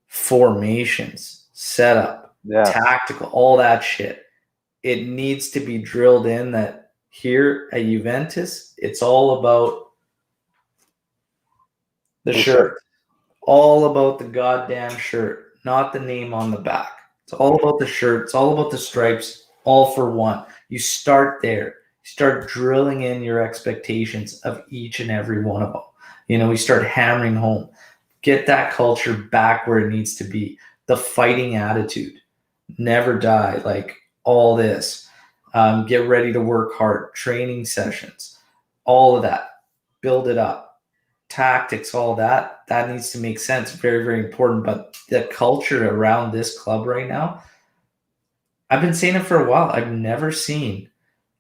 formations, setup, Yes, tactical, all that shit, it needs to be drilled in that here at Juventus, it's all about the for sure. shirt, all about the goddamn shirt, not the name on the back. It's all about the shirt. It's all about the stripes, all for one. You start there. start drilling in your expectations of each and every one of them. You start hammering home. Get that culture back where it needs to be. The fighting attitude. Never die. Like all this. Get ready to work hard. Training sessions. All of that. Build it up. Tactics, all that. That needs to make sense. Very, very important. But the culture around this club right now, I've been saying it for a while. I've never seen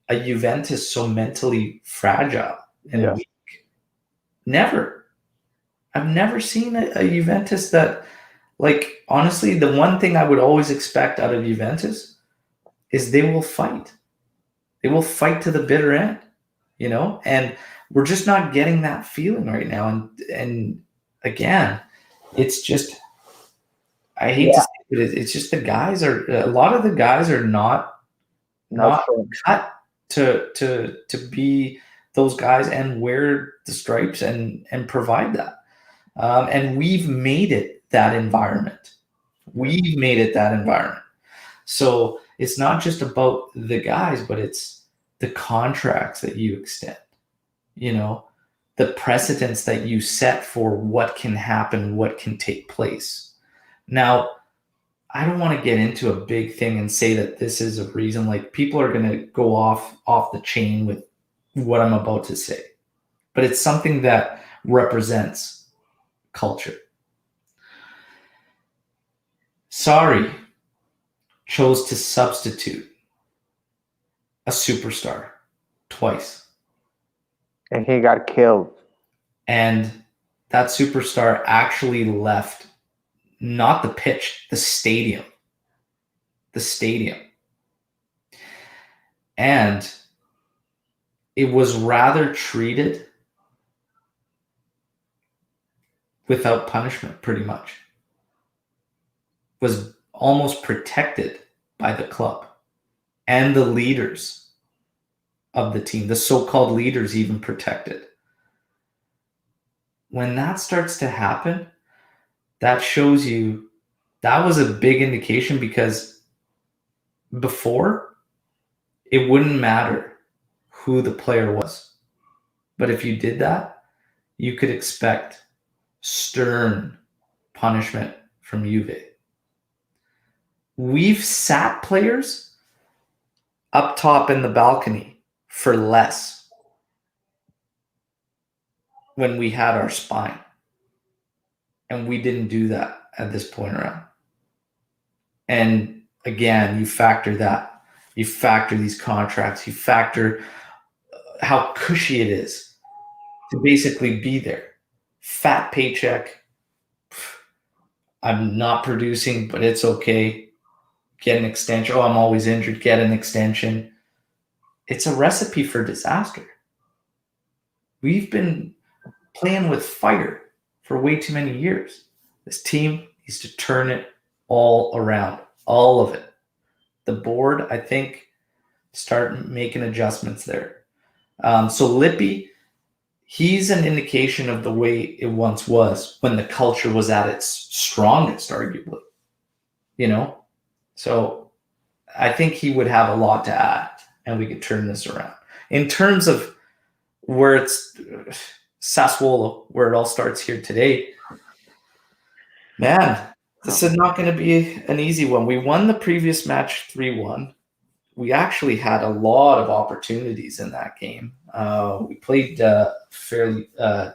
a Juventus so mentally fragile and weak. Never. I've never seen a Juventus that, like, honestly, the one thing I would always expect out of Juventus is they will fight. They will fight to the bitter end, and we're just not getting that feeling right now. And again, it's just, I hate to say it, it's just a lot of the guys are not cut to be those guys and wear the stripes and provide that. And we've made it that environment. So it's not just about the guys, but it's the contracts that you extend, the precedents that you set for what can happen, what can take place. Now, I don't want to get into a big thing and say that this is a reason. Like, people are going to go off the chain with what I'm about to say, but it's something that represents culture. Sarri chose to substitute a superstar twice. And he got killed. And that superstar actually left not the pitch, the stadium. And it was rather treated without punishment, pretty much. Was almost protected by the club and the leaders of the team, the so-called leaders, even protected. When that starts to happen, that shows you that was a big indication, because before, it wouldn't matter who the player was. But if you did that, you could expect stern punishment from Juve. We've sat players up top in the balcony for less when we had our spine. And we didn't do that at this point around. And again, you factor that. You factor these contracts. You factor how cushy it is to basically be there. Fat paycheck. I'm not producing, but it's okay. Get an extension. Oh, I'm always injured. Get an extension. It's a recipe for disaster. We've been playing with fire for way too many years. This team needs to turn it all around, all of it. The board, I think, start making adjustments there. So Lippi, he's an indication of the way it once was when the culture was at its strongest, arguably. So I think he would have a lot to add, and we could turn this around. In terms of where it's Sassuolo, where it all starts here today, man, this is not going to be an easy one. We won the previous match 3-1. We actually had a lot of opportunities in that game. We played fairly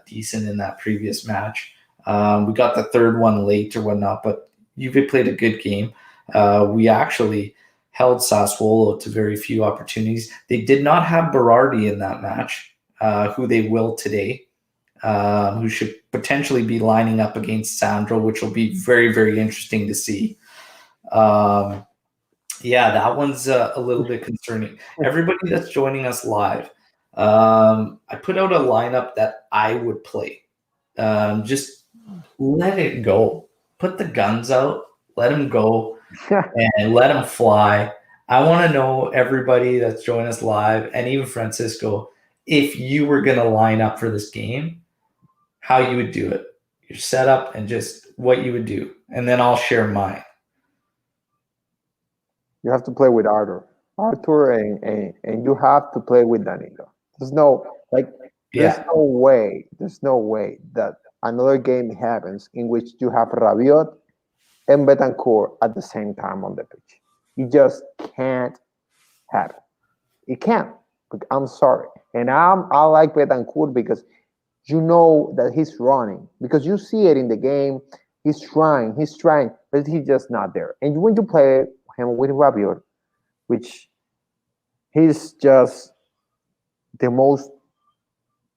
decent in that previous match. We got the third one late or whatnot, but Juve played a good game. We actually held Sassuolo to very few opportunities. They did not have Berardi in that match, who they will today, who should potentially be lining up against Sandro, which will be very, very interesting to see. Yeah, that one's a little bit concerning. Everybody that's joining us live, I put out a lineup that I would play. Just let it go. Put the guns out. Let them go and let them fly. I want to know, everybody that's joining us live, and even Francisco, if you were going to line up for this game, how you would do it, your setup, and just what you would do. And then I'll share mine. You have to play with ardor. Arthur, and you have to play with Danilo. There's no like, there's Yeah. no way that another game happens in which you have Rabiot and Betancourt at the same time on the pitch. It just can't happen. It can't. I'm sorry, and I like Betancourt because you know that he's running because you see it in the game. He's trying, but he's just not there. And when you play him with Rabiot, which he's just the most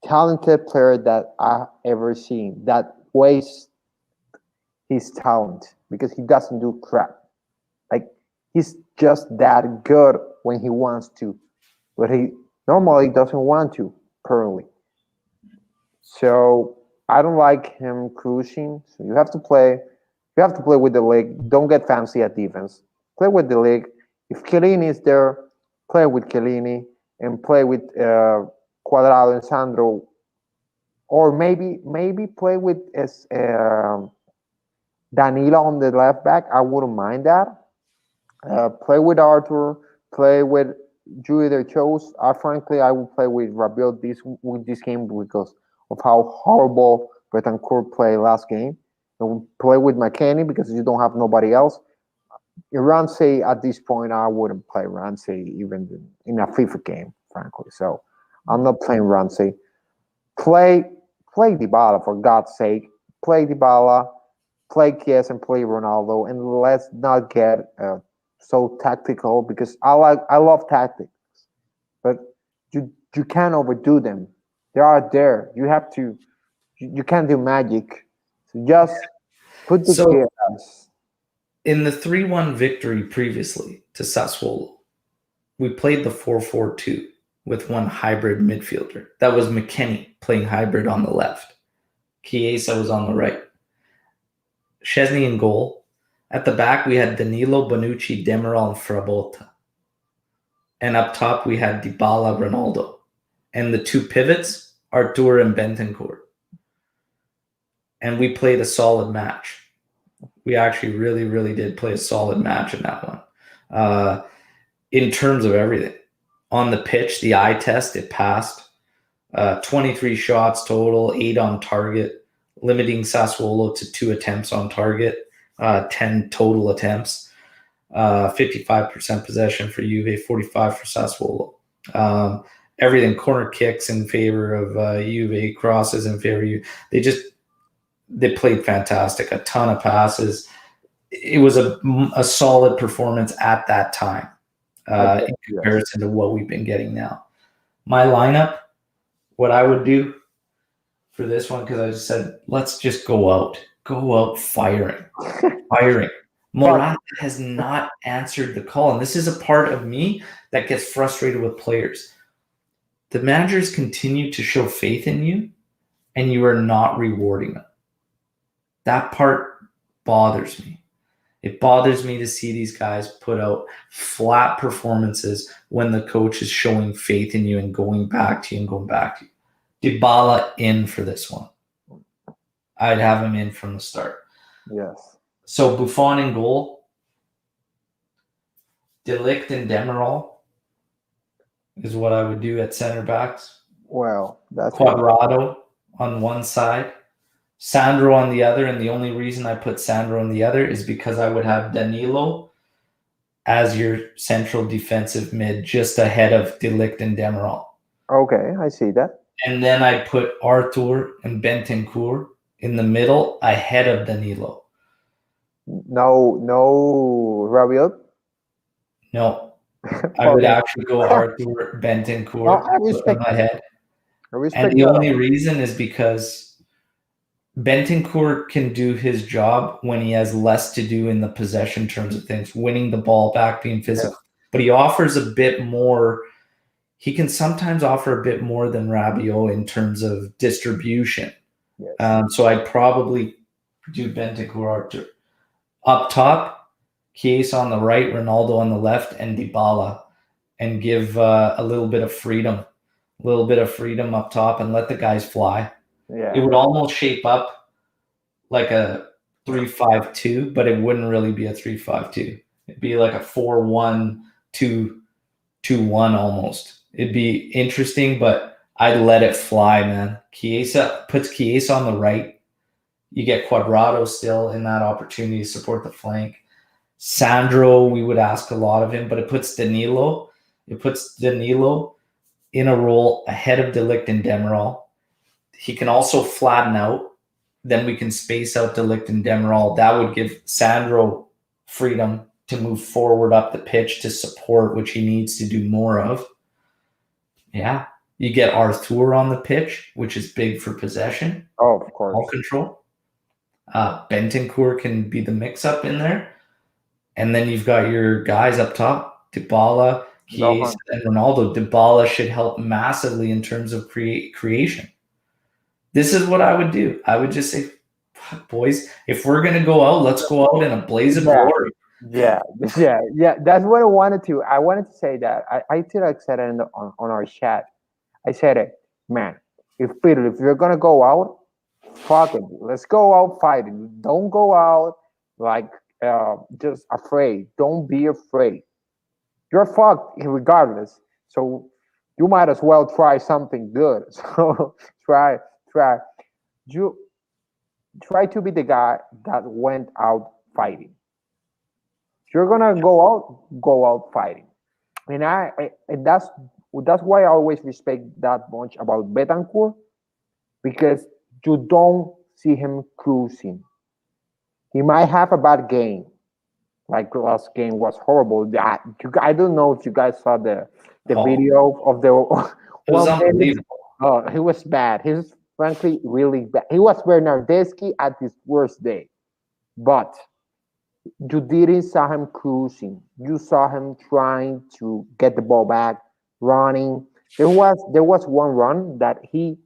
talented player that I've ever seen that wastes his talent because he doesn't do crap. Like he's just that good when he wants to, but he normally doesn't want to currently. So I don't like him cruising. So you have to play. You have to play with the league. Don't get fancy at defense. Play with the league. If Chiellini is there, play with Chiellini and play with Cuadrado and Sandro, or maybe play with Danilo on the left back. I wouldn't mind that. Play with Arthur. Play with you either chose. Frankly, I would play with Rabiot with this game because of how horrible Betancourt played last game. And play with McKennie because you don't have nobody else. Ramsey at this point, I wouldn't play Ramsey even in a FIFA game, frankly. So I'm not playing Ramsey. Play play Dybala for God's sake. Play Dybala, play Kies, and play Ronaldo, and let's not get so tactical because I love tactics, but you can't overdo them. They are there. You have to. You can't do magic. So just put the So chaos. in the 3-1 victory previously to Sassuolo, we played the 4-4-2 with one hybrid midfielder. That was McKennie playing hybrid on the left. Chiesa was on the right. Chesney in goal. At the back, we had Danilo, Bonucci, Demiral, and Frabotta. And up top, we had Dybala, Ronaldo. And the two pivots, Artur and Bentancur. And we played a solid match. We actually really, really did play a solid match in that one. In terms of everything. On the pitch, the eye test, it passed. 23 shots total, 8 on target, limiting Sassuolo to 2 attempts on target, 10 total attempts, 55% possession for Juve, 45 for Sassuolo. Everything, corner kicks in favor of Juve, crosses in favor of Juve. They played fantastic, a ton of passes. It was a solid performance at that time in comparison to what we've been getting now. My lineup, what I would do for this one, because I just said, let's just go out firing. Morata has not answered the call, and this is a part of me that gets frustrated with players. The managers continue to show faith in you, and you are not rewarding them. That part bothers me. It bothers me to see these guys put out flat performances when the coach is showing faith in you and going back to you. Dybala in for this one. I'd have him in from the start. Yes. So Buffon in goal. De Ligt and Demiral is what I would do at center backs. Well, that's Cuadrado on one side. Sandro on the other, and the only reason I put Sandro on the other is because I would have Danilo as your central defensive mid, just ahead of De Ligt and Demiral. okay. I see that. And then I put Arthur and Bentancur in the middle, ahead of Danilo. No Rabiot. No, I would actually go Arthur, Bentancur I respect on my head. I respect And the that. only reason is because Bentancur can do his job when he has less to do in the possession terms of things, winning the ball back, being physical. But he offers a bit more. He can sometimes offer a bit more than Rabiot in terms of distribution. Yes. So I'd probably do Bentancur Arthur. Up top, Chiesa on the right, Ronaldo on the left, and Dybala, and give a little bit of freedom up top and let the guys fly. Yeah. It would almost shape up like a 3-5-2, but it wouldn't really be a 3-5-2. It'd be like a 4-1-2 2-1 almost. It'd be interesting, but I'd let it fly, man. Chiesa puts Chiesa on the right. You get Cuadrado still in that opportunity to support the flank. Sandro, we would ask a lot of him, but it puts Danilo. It puts Danilo in a role ahead of De Ligt and Demiral. He can also flatten out. Then we can space out De Ligt and Demiral. That would give Sandro freedom to move forward up the pitch to support, which he needs to do more of. Yeah. You get Arthur on the pitch, which is big for possession. Oh, of course. Ball control. Bentancur can be the mix-up in there. And then you've got your guys up top, Dybala, Chiesa, and Ronaldo. Dybala should help massively in terms of creation. This is what I would do. I would just say, boys, if we're going to go out, let's go out in a blaze of glory. Yeah. That's what I wanted to. I wanted to say that. I think I said it on our chat. I said it, man. If you're going to go out, fuck it. Let's go out fighting. Don't go out like just afraid. Don't be afraid. You're fucked regardless. So you might as well try something good. So try. You try to be the guy that went out fighting. If you're gonna go out fighting. And that's why I always respect that much about Betancourt, because you don't see him cruising. He might have a bad game, like the last game was horrible. I don't know if you guys saw the video of the. It was unbelievable. Oh, he was bad. He was frankly really bad. He was Bernardeschi at his worst day, but you didn't saw him cruising. You saw him trying to get the ball back, running. There was one run that he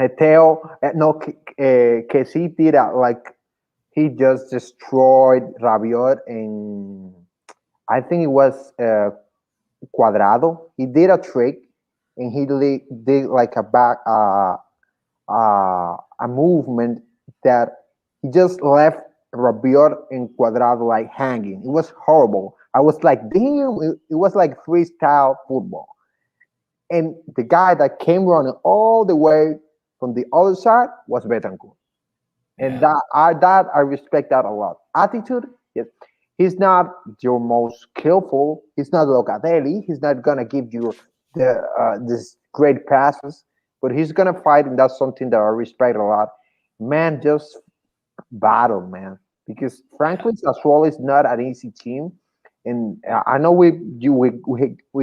Kessie did like he just destroyed Rabiot, and I think it was Cuadrado. He did a trick, and he did like a movement that he just left Rabiot and Cuadrado like hanging. It was horrible. I was like, damn, it was like freestyle football. And the guy that came running all the way from the other side was Betancourt. And I respect that a lot. Attitude, yes. He's not your most skillful. He's not Locatelli. He's not gonna give you this great passes, but he's gonna fight, and that's something that I respect a lot. Man, just battle, man. Because frankly, Sassuolo is not an easy team, and I know we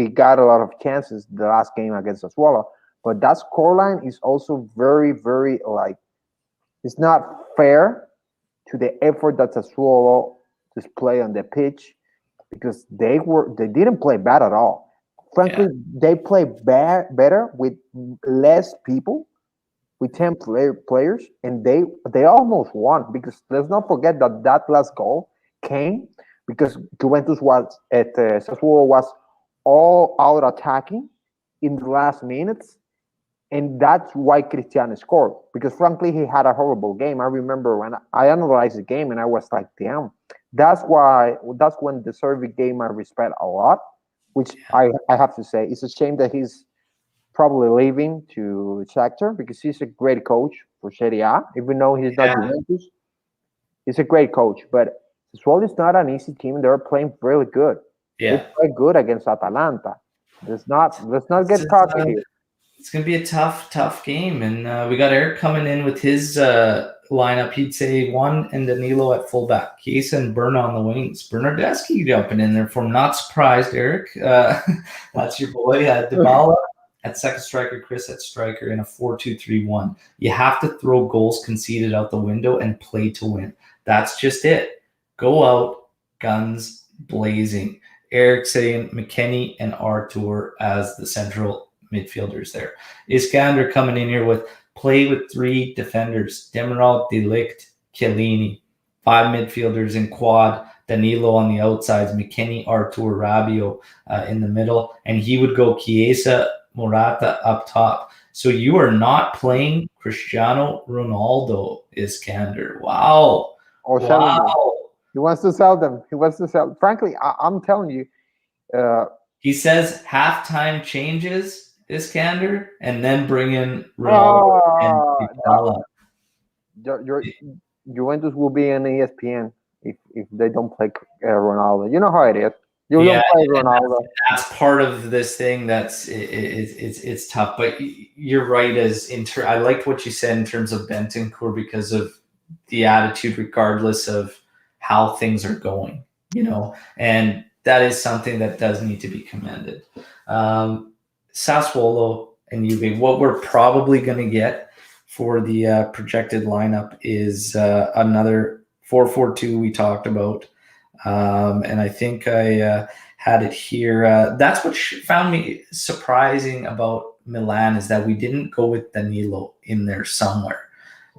got a lot of chances the last game against Sassuolo, but that scoreline is also very, very like it's not fair to the effort that Sassuolo display on the pitch, because they didn't play bad at all. Frankly, they play better with less people, with 10 players, and they almost won, because let's not forget that last goal came because Juventus was at Sassuolo was all out attacking in the last minutes, and that's why Cristiano scored, because frankly he had a horrible game. I remember when I analyzed the game and I was like, damn, that's when the Serbic game I respect a lot, which I have to say it's a shame that he's probably leaving to Shakhtar, because he's a great coach for Serie A, even though he's not Juventus. He's a great coach, but Sassuolo is not an easy team. They're playing really good. Yeah. They play good against Atalanta. Let's not get cocky here. It's going to be a tough game. And we got Eric coming in with his lineup. He'd say Juan and Danilo at fullback, Chiesa and Berna on the wings. Bernardeschi jumping in there for him. Not surprised, Eric. That's your boy. Dybala at second striker, Chris at striker in a 4-2-3-1. You have to throw goals conceded out the window and play to win. That's just it. Go out, guns blazing. Eric saying McKennie and Artur as the central midfielders there. Iskander coming in here with play with three defenders, Demiral, De Ligt, Chiellini, five midfielders in quad, Danilo on the outsides, McKennie, Artur, Rabiot in the middle, and he would go Chiesa, Morata up top. So you are not playing Cristiano Ronaldo, Iskander. Wow. He wants to sell them. Frankly, I'm telling you, He says halftime changes Iskander and then bring in Ronaldo and Oh, Dybala. your Juventus will be in ESPN if they don't play Ronaldo. You know how it is. You Yeah, don't play and Ronaldo. that's part of this thing. It's tough, but you're right. I liked what you said in terms of Bentancur because of the attitude, regardless of how things are going. And that is something that does need to be commended. Sassuolo and Juve, what we're probably going to get for the projected lineup is another 4-4-2 we talked about. And I think I had it here. That's what found me surprising about Milan is that we didn't go with Danilo in there somewhere.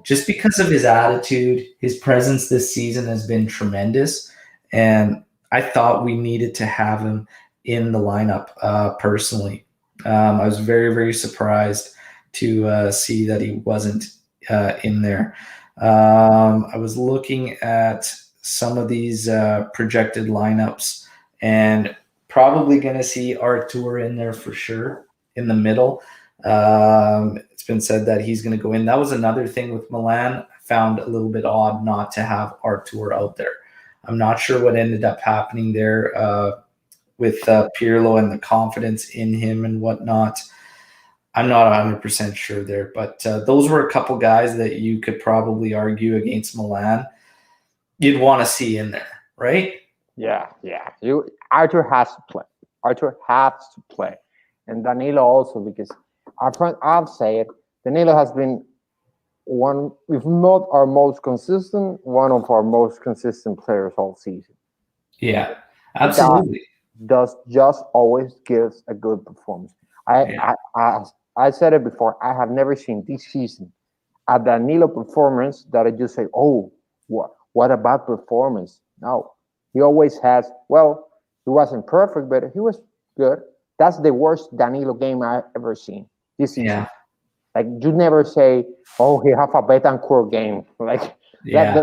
Just because of his attitude, his presence this season has been tremendous. And I thought we needed to have him in the lineup personally. I was very, very surprised to see that he wasn't in there. I was looking at some of these projected lineups and probably going to see Artur in there for sure in the middle. It's been said that he's going to go in. That was another thing with Milan. I found a little bit odd not to have Artur out there. I'm not sure what ended up happening there with Pirlo and the confidence in him and whatnot. I'm not 100% sure there, but those were a couple guys that you could probably argue against Milan you'd want to see in there, right? Yeah. Arthur has to play. Arthur has to play, and Danilo also because I've said Danilo has been one, if not our most consistent, one of our most consistent players all season. Yeah, absolutely. Does just always gives a good performance. I said it before. I have never seen this season a Danilo performance that I just say, oh, what about performance? No, he always has. Well, he wasn't perfect, but he was good. That's the worst Danilo game I've ever seen this season. Yeah. Like you never say, oh, he have a Betancourt game. Like yeah.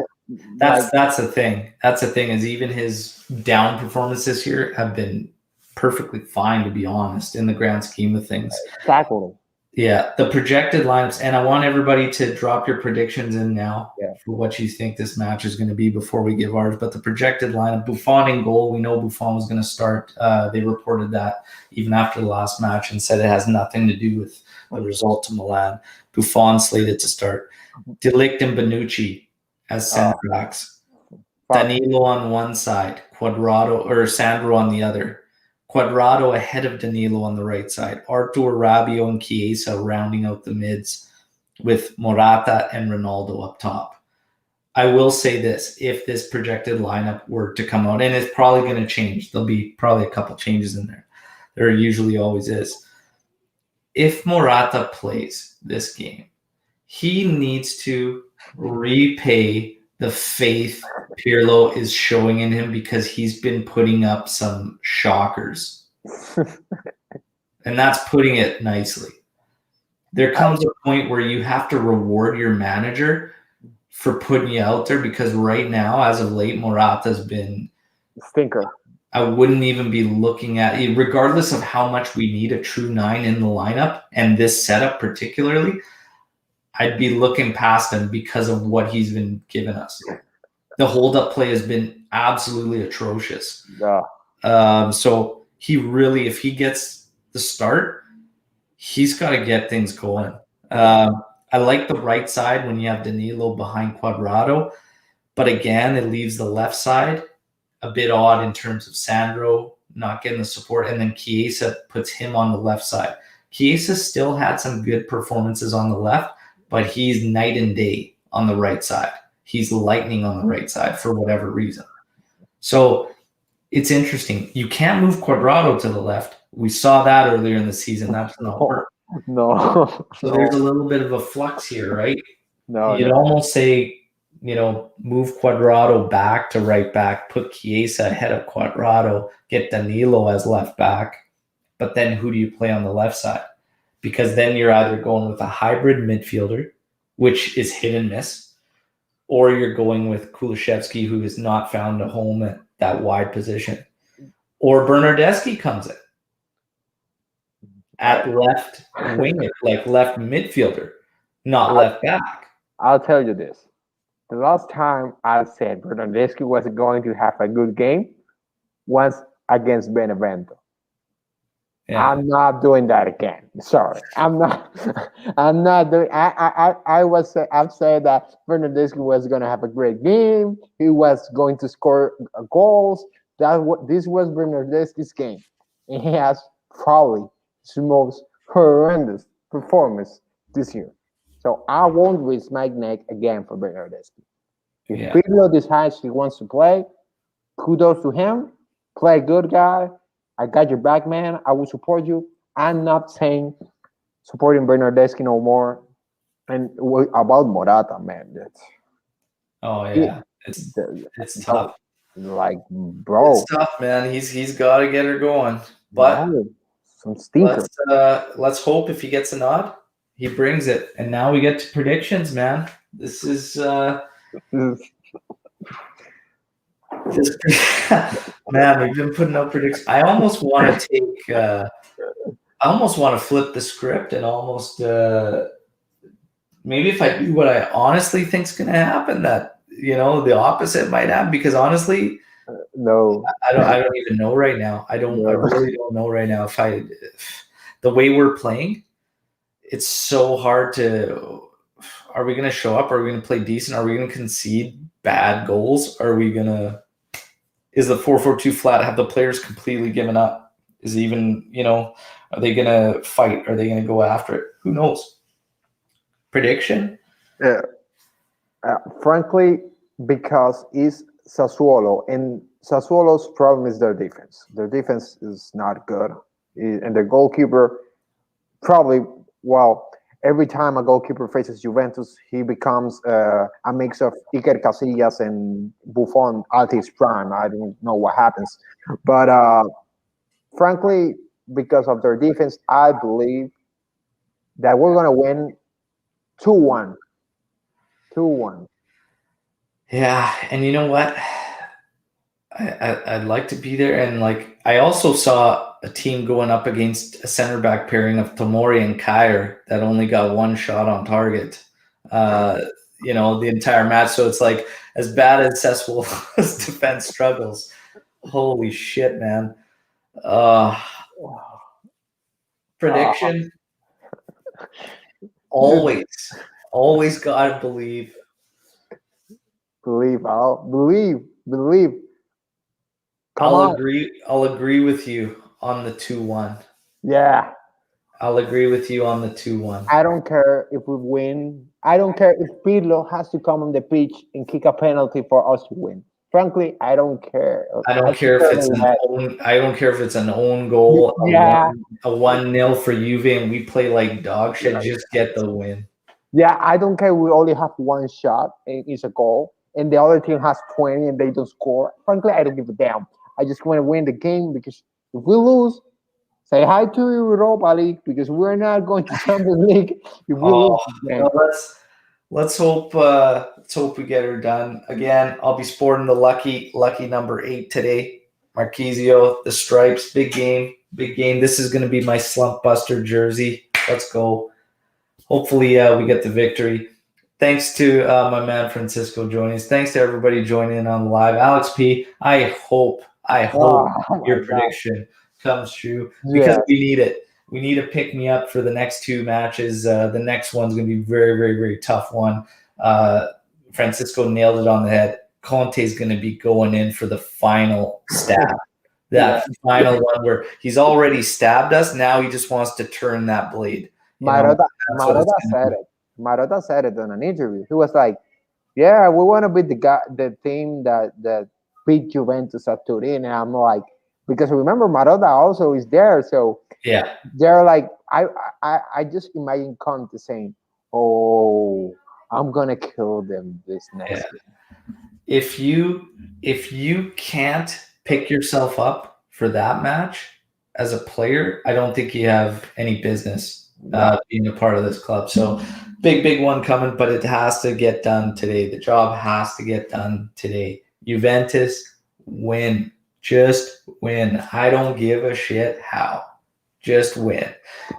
That's the thing. That's the thing is even his down performances this year have been perfectly fine, to be honest, in the grand scheme of things. Exactly. Yeah, the projected lineups, and I want everybody to drop your predictions in now for what you think this match is going to be before we give ours. But the projected lineup, Buffon in goal. We know Buffon was going to start. They reported that even after the last match and said it has nothing to do with the result to Milan. Buffon slated to start. De Ligt and Bonucci as center backs. Danilo on one side, Cuadrado or Sandro on the other. Cuadrado ahead of Danilo on the right side. Artur, Rabiot, and Chiesa rounding out the mids with Morata and Ronaldo up top. I will say this, if this projected lineup were to come out, and it's probably going to change, there'll be probably a couple changes in there. There usually always is. If Morata plays this game, he needs to repay the faith Pirlo is showing in him because he's been putting up some shockers. And that's putting it nicely. There comes a point where you have to reward your manager for putting you out there because right now, as of late, Morata's been stinker. I wouldn't even be looking at it, regardless of how much we need a true 9 in the lineup and this setup particularly. I'd be looking past him because of what he's been giving us. The hold-up play has been absolutely atrocious. Yeah. So he really, if he gets the start, he's got to get things going. I like the right side when you have Danilo behind Cuadrado, but again, it leaves the left side a bit odd in terms of Sandro not getting the support, and then Chiesa puts him on the left side. Chiesa still had some good performances on the left, but he's night and day on the right side. He's lightning on the right side for whatever reason. So it's interesting. You can't move Cuadrado to the left. We saw that earlier in the season. That's not work. No. So there's a little bit of a flux here, right? No. You'd almost say, move Cuadrado back to right back, put Chiesa ahead of Cuadrado, get Danilo as left back. But then who do you play on the left side? Because then you're either going with a hybrid midfielder, which is hit and miss, or you're going with Kulusevski, who has not found a home at that wide position. Or Bernardeschi comes in. at left winger, like left midfielder, not left back. I'll tell you this. The last time I said Bernardeschi was going to have a good game was against Benevento. Yeah. I'm not doing that again. Sorry, I'm not. I'm not doing. I've said that Bernardeschi was going to have a great game. He was going to score goals. This was Bernardeschi's game, and he has probably the most horrendous performance this year. So I won't risk my neck again for Bernardeschi. If Yeah. Pirlo decides he wants to play, kudos to him. Play good guy. I got your back, man. I will support you. I'm not saying supporting Bernardeschi no more. And about Morata, man, Oh yeah, it's tough. like, bro, It's tough, man. He's got to get her going. But no, some stinker. let's hope if he gets a nod, he brings it. And now we get to predictions, man. This is this, man. We've been putting up predictions. I almost want to take. I almost want to flip the script and almost maybe if I do what I honestly think is going to happen, that the opposite might happen. Because honestly, No, I don't even know right now. I really don't know right now. The way we're playing, it's so hard to. Are we going to show up? Are we going to play decent? Are we going to concede bad goals? Are we going to? Is the 4-4-2 flat? Have the players completely given up? Is even Are they going to fight? Are they going to go after it? Who knows? Prediction? Yeah. Frankly, because it's Sassuolo, and Sassuolo's problem is their defense. Their defense is not good, and their goalkeeper probably every time a goalkeeper faces Juventus, he becomes a mix of Iker Casillas and Buffon at his prime. I don't know what happens, but frankly, because of their defense, I believe that we're gonna win 2-1. 2-1. Yeah, and you know what? I'd like to be there, and I also saw a team going up against a center back pairing of Tomori and Kyer that only got one shot on target. The entire match. So it's like as bad as Sassuolo's defense struggles. Holy shit, man! Prediction. Always gotta believe. Believe. I'll agree with you on the 2-1. Yeah. I'll agree with you on the 2-1. I don't care if we win. I don't care if Pirlo has to come on the pitch and kick a penalty for us to win. Frankly, I don't care. I don't care if it's an own goal, Yeah. a 1-0 for Juve, and we play like dog shit. Just get the win. Yeah, I don't care. We only have one shot and it's a goal, and the other team has 20 and they don't score. Frankly, I don't give a damn. I just want to win the game, because if we lose, say hi to Europa League, because we're not going to Champions League if we lose. Let's hope we get her done. Again, I'll be sporting the lucky number 8 today. Marquisio, the stripes, big game. This is going to be my slump buster jersey. Let's go. Hopefully we get the victory. Thanks to my man Francisco joining us. Thanks to everybody joining in on the live. Alex P, I hope your prediction comes true, because we need it. We need to pick me up for the next 2 matches. The next one's going to be very, very, very tough one. Francisco nailed it on the head. Conte's going to be going in for the final stab. Final one where he's already stabbed us. Now he just wants to turn that blade. Marotta said it in an interview. He was like, "Yeah, we want to be the team that beat Juventus at Turin." And I'm like, because remember, Marotta also is there, so yeah, they're like, I just imagine Conte saying, "Oh, I'm gonna kill them this next game." If you can't pick yourself up for that match as a player, I don't think you have any business being a part of this club. So big one coming, but it has to get done today. The job has to get done today. Juventus, win. Just win. I don't give a shit how. Just win.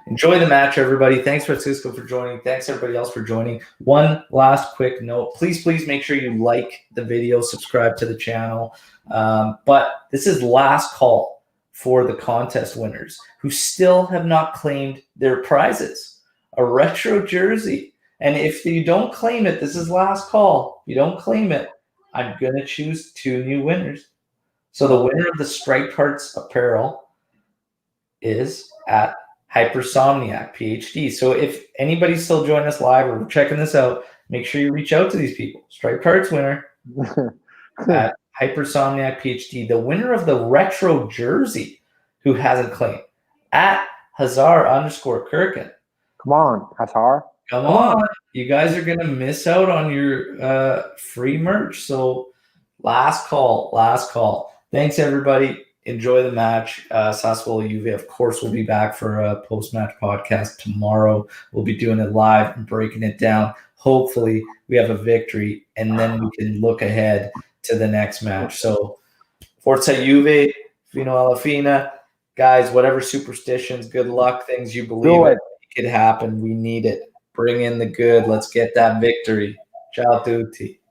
Enjoy the match, everybody. Thanks, Francisco, for joining. Thanks, everybody else, for joining. One last quick note. Please make sure you like the video, subscribe to the channel. But this is last call for the contest winners who still have not claimed their prizes. A retro jersey. And if you don't claim it, this is last call. If you don't claim it, I'm going to choose 2 new winners. So the winner of the Striped Hearts apparel is at Hypersomniac PhD. So if anybody's still joining us live or checking this out, make sure you reach out to these people. Striped Hearts winner at Hypersomniac PhD. The winner of the retro jersey who hasn't claimed at Hazar_Kirkin. Come on, Hazar. Come on. You guys are going to miss out on your free merch. So last call. Thanks, everybody. Enjoy the match. Sassuolo Juve, of course, will be back for a post-match podcast tomorrow. We'll be doing it live and breaking it down. Hopefully, we have a victory, and then we can look ahead to the next match. So, Forza Juve, Fino alla Fina. Guys, whatever superstitions, good luck, things you believe in, make it happen. We need it. Bring in the good. Let's get that victory. Ciao tutti.